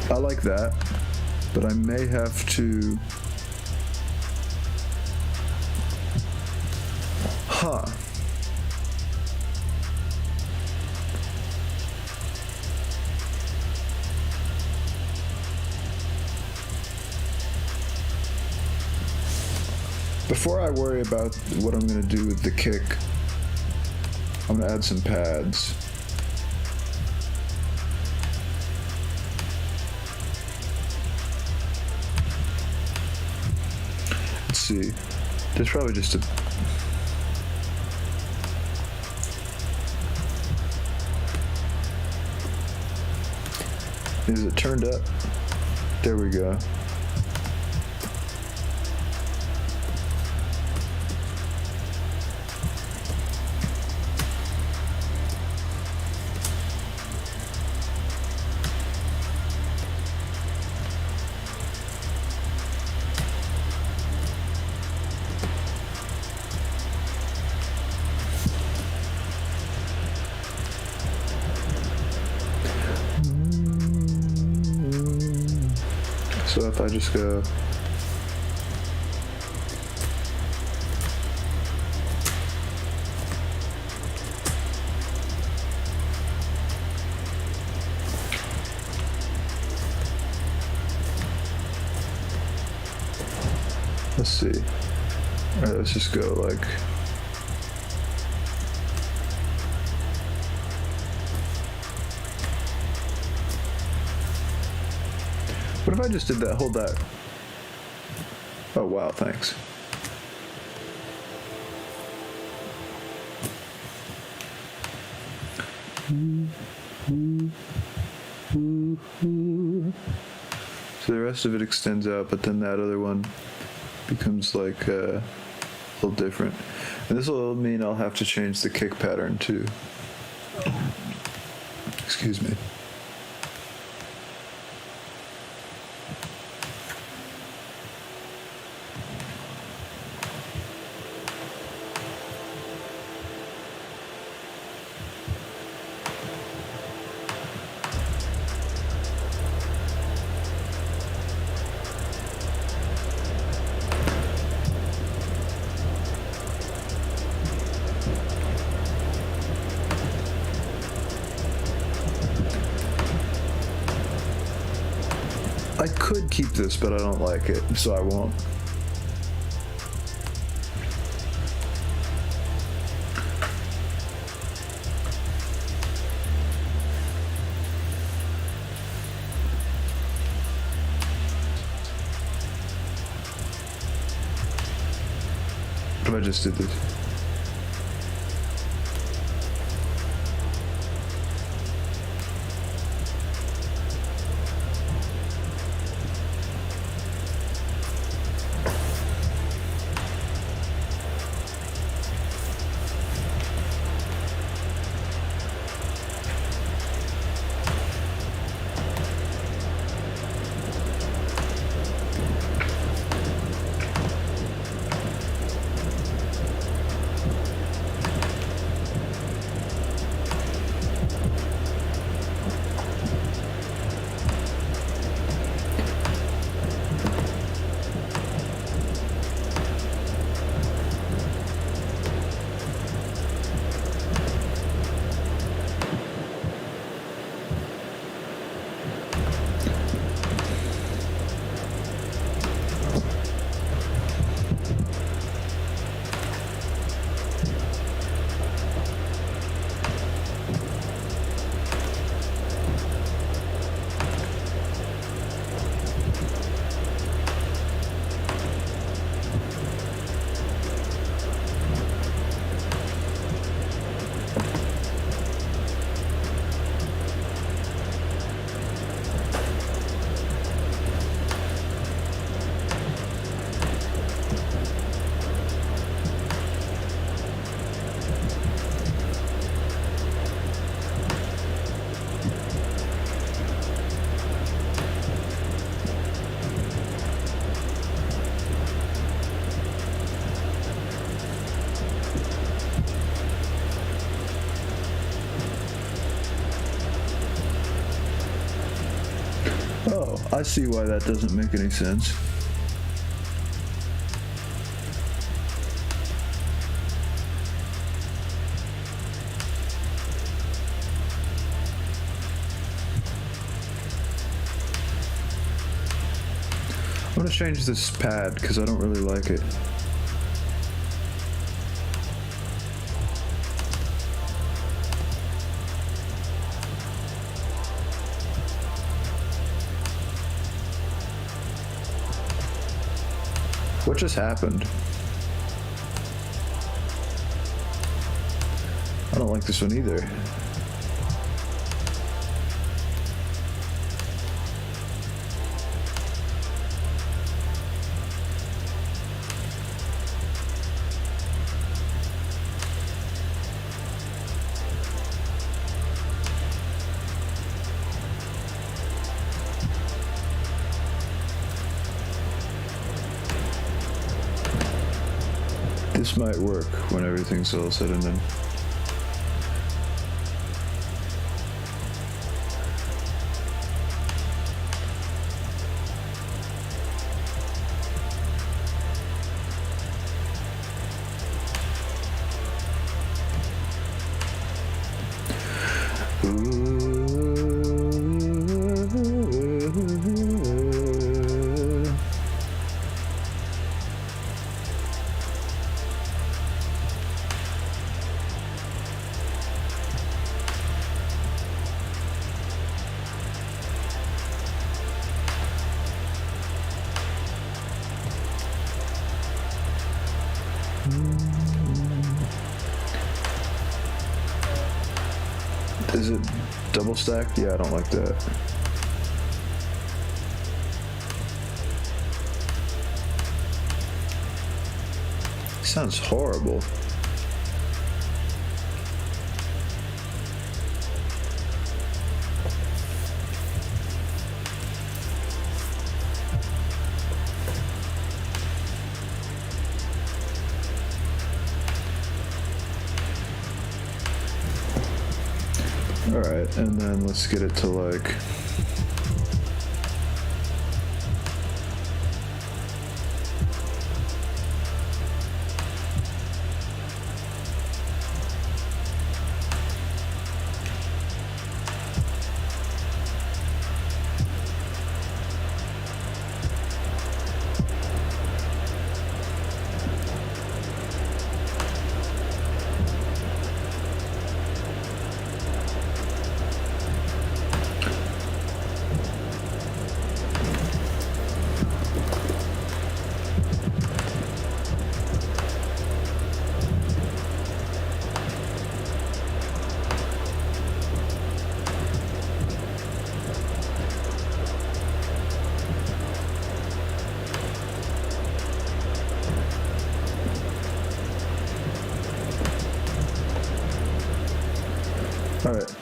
I like that, but I may have to... Before I worry about what I'm going to do with the kick, I'm going to add some pads. Let's see. There's probably just a... Is it turned up? There we go. So if I just go... Let's see. Alright, let's just go like... What if I just did that? Hold that. Oh, wow, thanks. So the rest of it extends out, but then that other one becomes like a little different. And this will mean I'll have to change the kick pattern too. Excuse me. I could keep this, but I don't like it, so I won't. What if I just did this? Oh, I see why that doesn't make any sense. I'm gonna change this pad because I don't really like it. What just happened? I don't like this one either. This might work when everything's all said and done. Double stacked? Yeah, I don't like that. Sounds horrible. Alright, and then let's get it to like... Alright.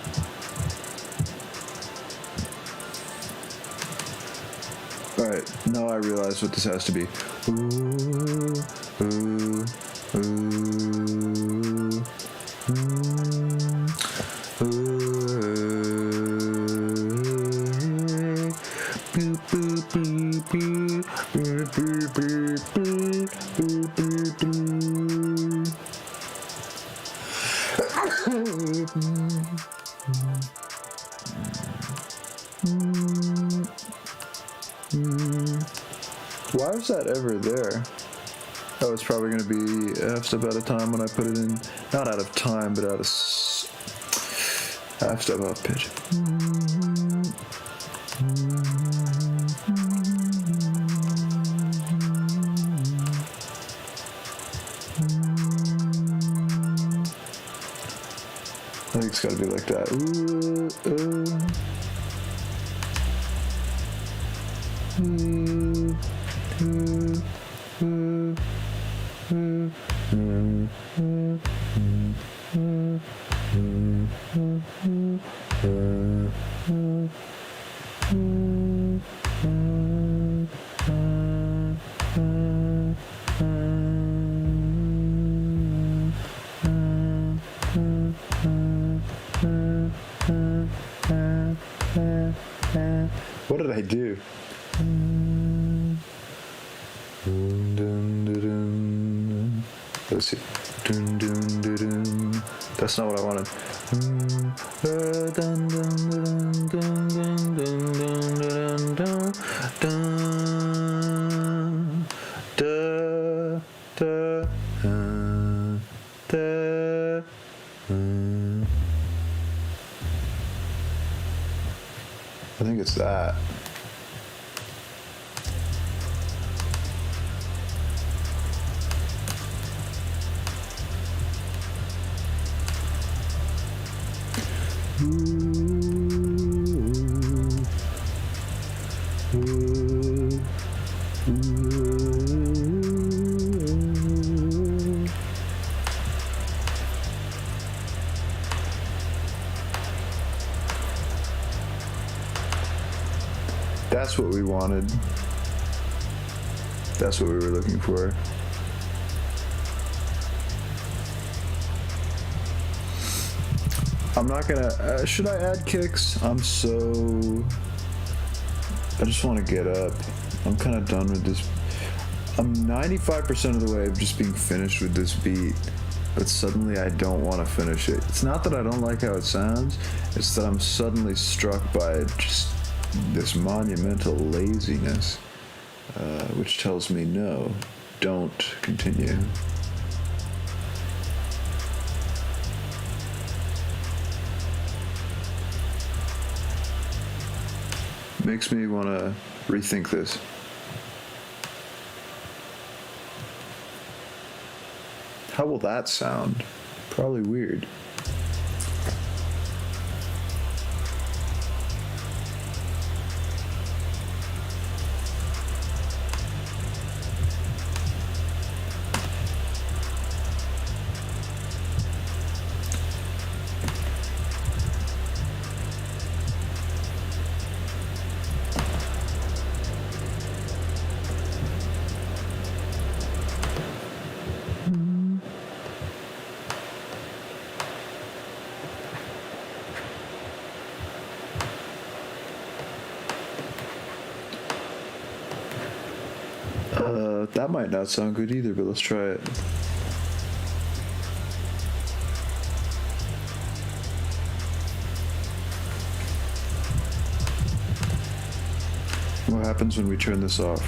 Alright, now I realize what this has to be. Ooh, ooh, ooh, Why is that ever there? Oh, it's probably going to be a half step out of time when I put it in. Not out of time, but out of half step off pitch. I think it's got to be like that. What did I do? Let's see. That's not what I wanted. I think it's that. That's what we wanted. That's what we were looking for. I'm not gonna, should I add kicks? I just want to get up. I'm kind of done with this. I'm 95% of the way of just being finished with this beat, but suddenly I don't want to finish it. It's not that I don't like how it sounds, it's that I'm suddenly struck by just this monumental laziness, which tells me no, don't continue. Makes me want to rethink this. How will that sound? Probably weird. That might not sound good either, but let's try it. What happens when we turn this off?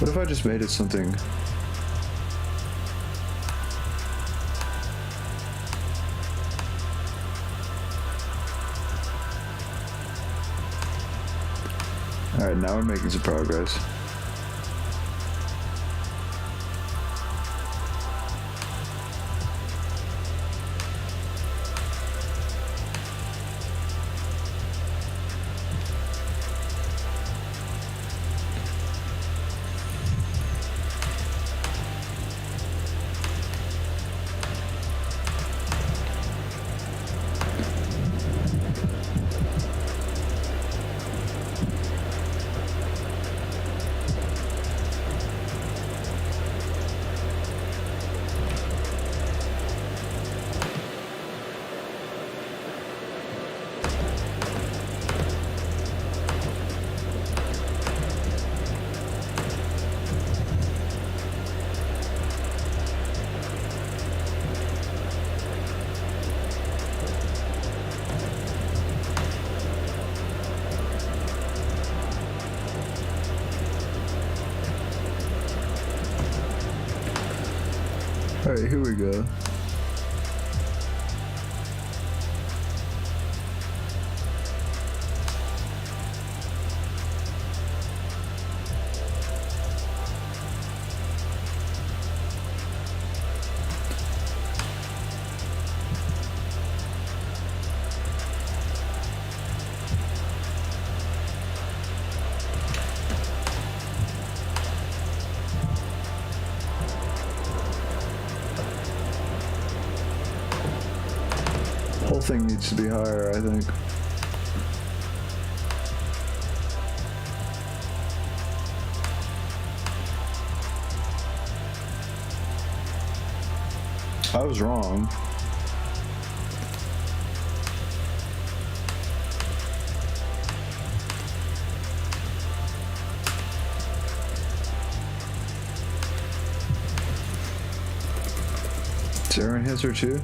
What if I just made it something? Alright, now we're making some progress. Alright, here we go. Whole thing needs to be higher, I think. I was wrong. Is there an answer too?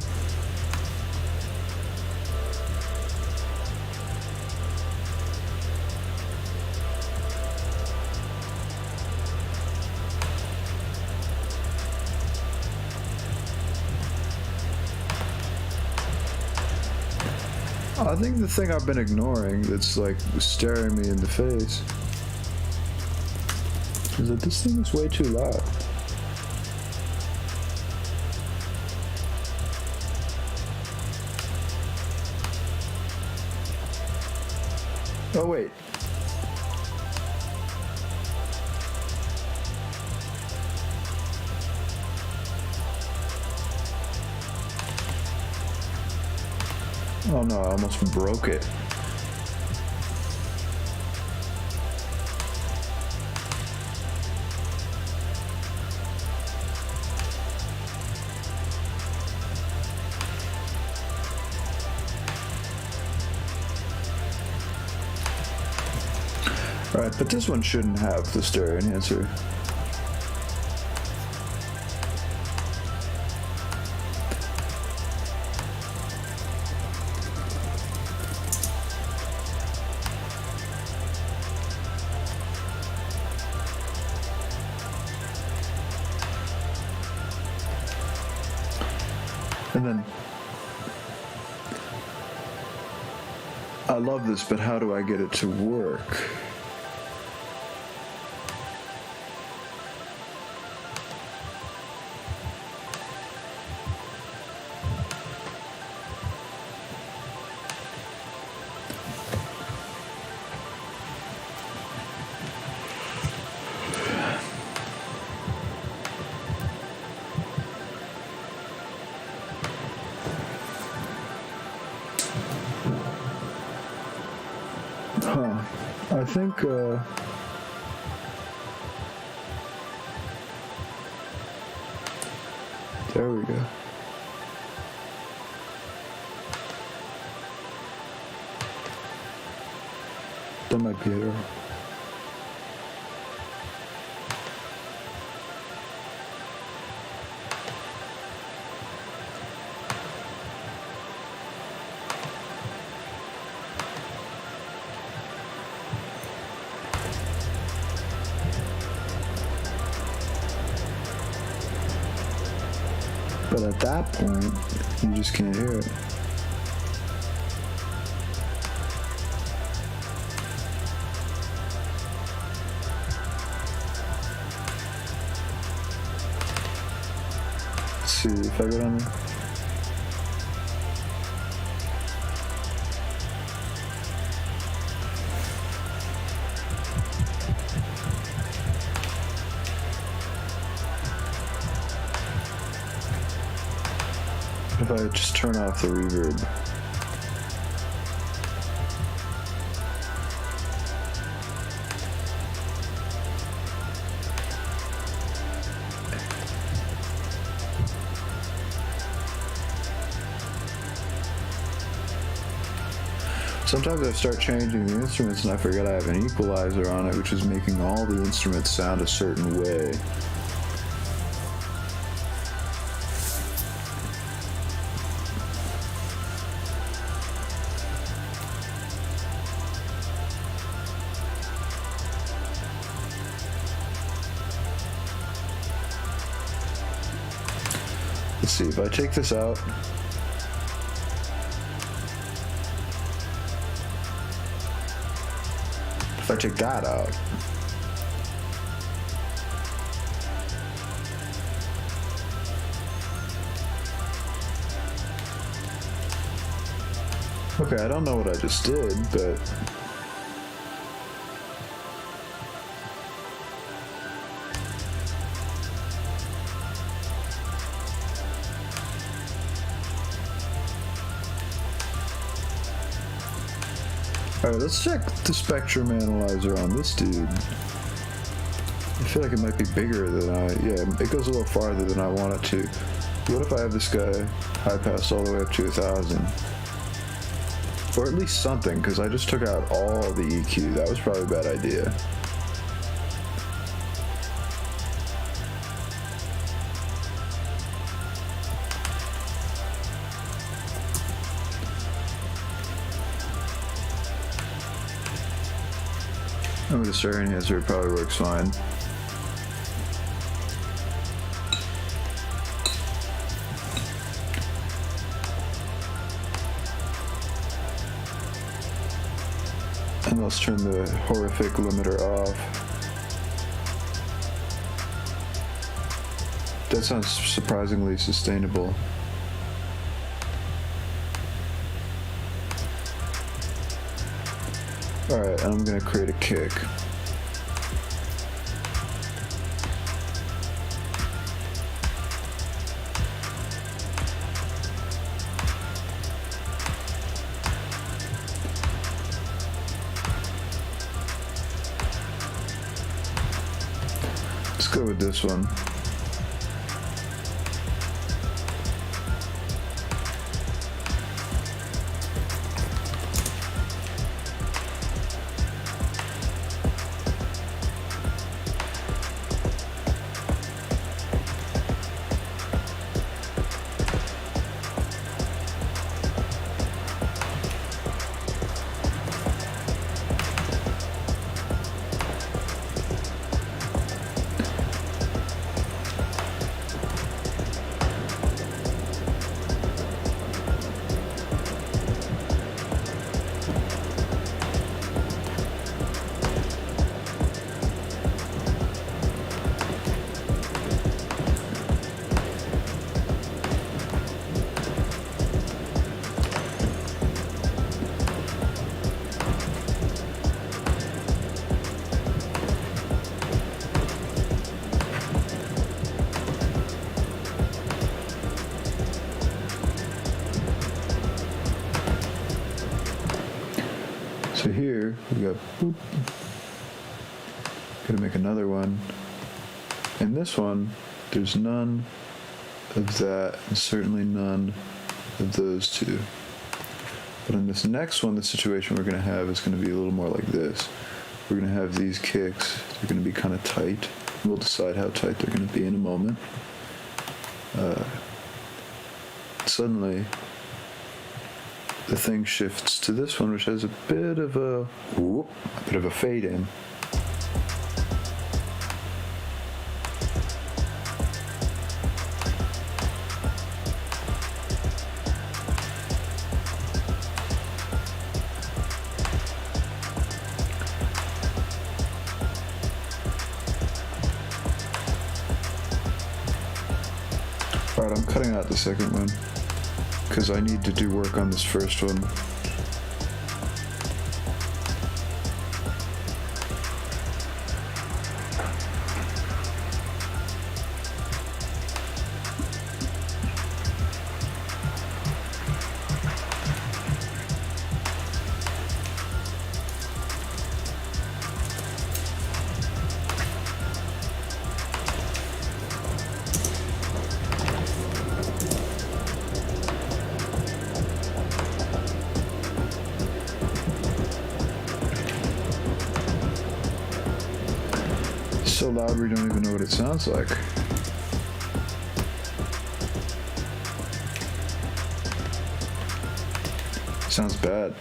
I think the thing I've been ignoring that's like staring me in the face is that this thing is way too loud. Oh wait. Oh no, I almost broke it. Alright, but this one shouldn't have the stereo enhancer. And then, I love this, but how do I get it to work? I think, there we go. That might be it. But at that point, you just can't hear it. Let's see if I go down there. If I just turn off the reverb. Sometimes I start changing the instruments and I forget I have an equalizer on it, which is making all the instruments sound a certain way. Let's see, if I take this out, if I take that out, okay, I don't know what I just did, but alright, let's check the spectrum analyzer on this dude. I feel like it might be bigger than it goes a little farther than I want it to. What if I have this guy high pass all the way up to 1,000? Or at least something, because I just took out all the EQ. That was probably a bad idea. I'm with a stir enhancer, it probably works fine. And let's turn the horrific limiter off. That sounds surprisingly sustainable. Alright, I'm gonna create a kick. Let's go with this one. So here we got boop. Gotta make another one. In this one, there's none of that, and certainly none of those two. But in this next one, the situation we're going to have is going to be a little more like this. We're going to have these kicks. They're going to be kind of tight. We'll decide how tight they're going to be in a moment. Suddenly, the thing shifts to this one, which has a bit of a fade in. Alright, I'm cutting out the second one because I need to do work on this first one. So loud we don't even know what it sounds like. Sounds bad.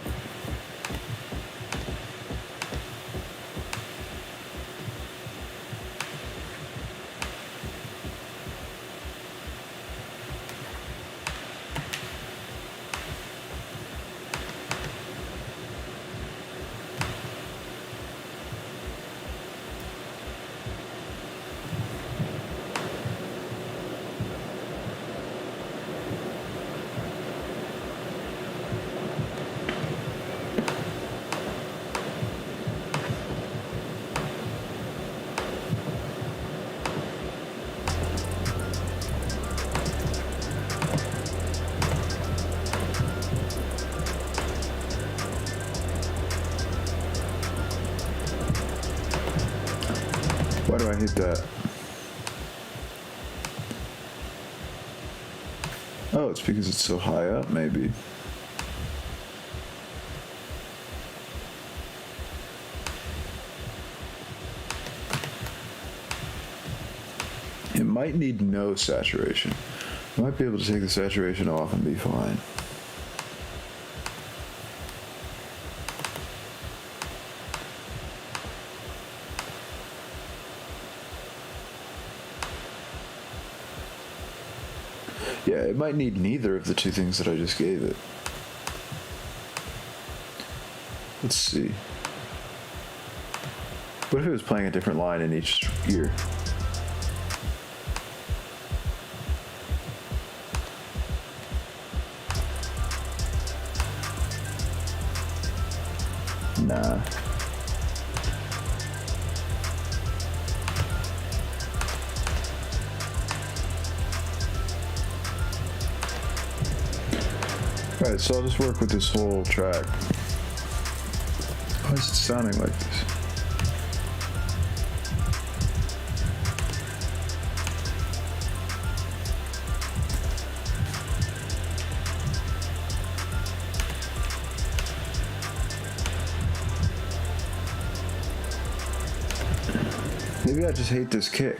Why do I hit that? Oh, it's because it's so high up, maybe. It might need no saturation. I might be able to take the saturation off and be fine. Yeah, it might need neither of the two things that I just gave it. Let's see. What if it was playing a different line in each ear? Nah. Alright, so I'll just work with this whole track. Why is it sounding like this? Maybe I just hate this kick.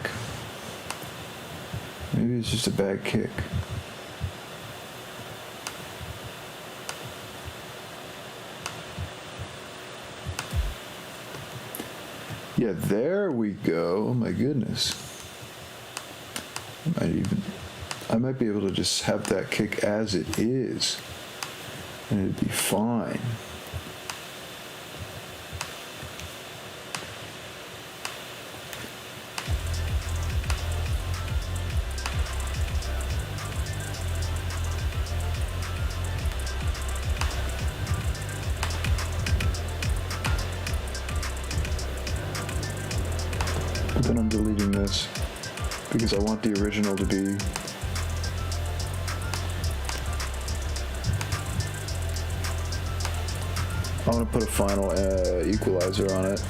Maybe it's just a bad kick. Yeah, there we go. Oh my goodness. I might be able to just have that kick as it is, and it'd be fine. But then I'm deleting this because I want the original to be I want to put a final equalizer on it.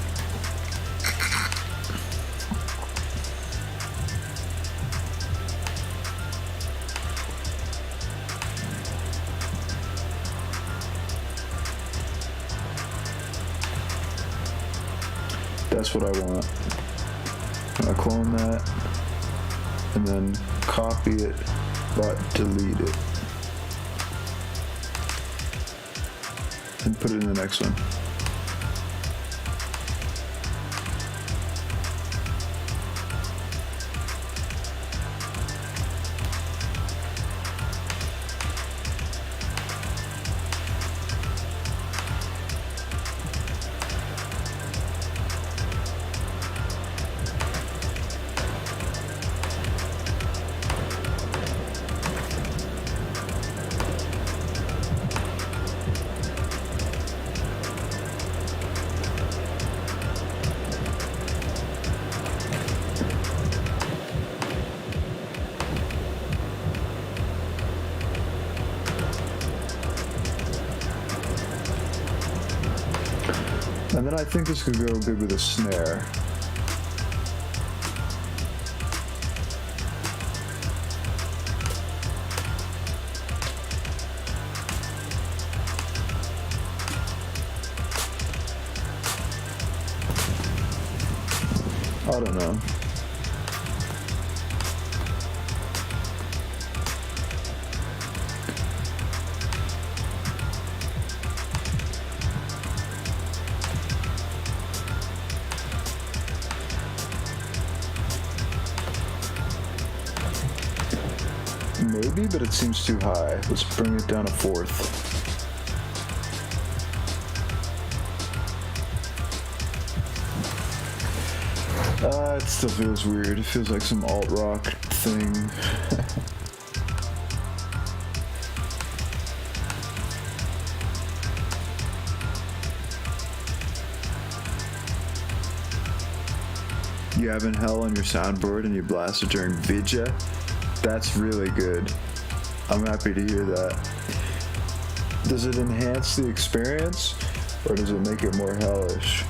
That's what I want. I clone that and then copy it but delete it and put it in the next one. And then I think this could go good with a snare. I don't know. Maybe, but it seems too high. Let's bring it down a fourth. It still feels weird. It feels like some alt-rock thing. You having hell on your soundboard and you blast it during Vidya? That's really good. I'm happy to hear that. Does it enhance the experience or does it make it more hellish?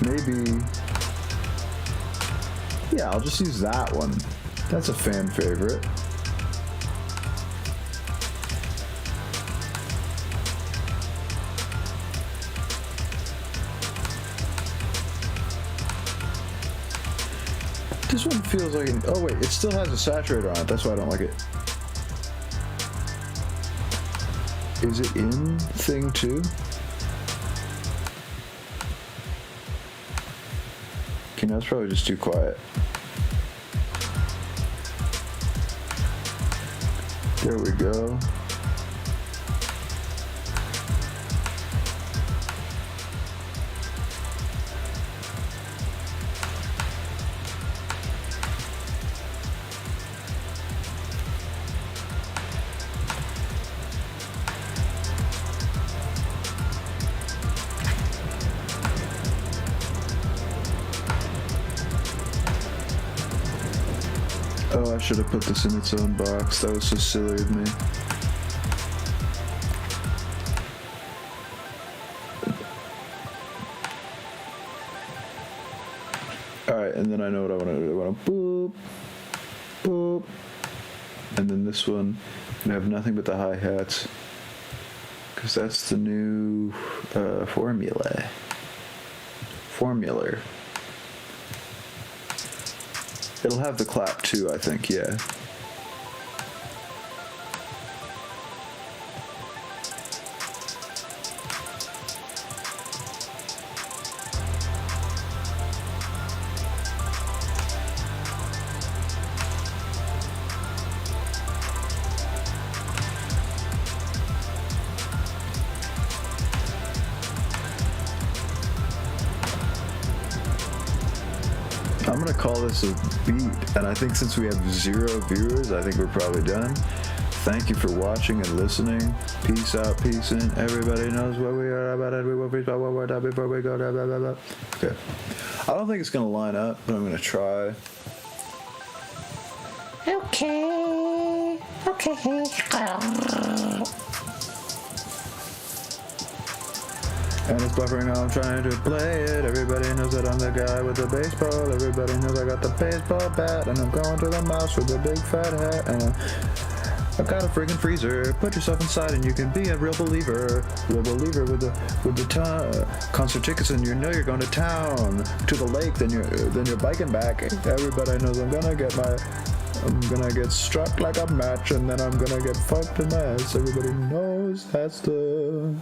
Maybe, yeah, I'll just use that one. That's a fan favorite. This one feels like oh wait, it still has a saturator on it. That's why I don't like it. Is it in thing 2? Okay, now it's probably just too quiet. There we go. Oh, I should have put this in its own box. That was so silly of me. Alright, and then I know what I want to do. I want to boop, boop. And then this one, I have nothing but the hi-hats. Because that's the new formular. It'll have the clap too, I think, yeah. I'm gonna call this a beat, and I think since we have 0 viewers, I think we're probably done. Thank you for watching and listening. Peace out, peace in. Everybody knows what we are about it. We will be about one more time before we go. Blah, blah, blah, blah. Okay. I don't think it's gonna line up, but I'm gonna try. Okay. And it's buffering, I'm trying to play it. Everybody knows that I'm the guy with the baseball. Everybody knows I got the baseball bat. And I'm going to the mouse with a big fat hat. And I've got a friggin' freezer. Put yourself inside and you can be a real believer. Real believer with the concert tickets, and you know you're going to town. To the lake, then you're biking back. Everybody knows I'm gonna get struck like a match, and then I'm gonna get fucked in the ass. Everybody knows that's the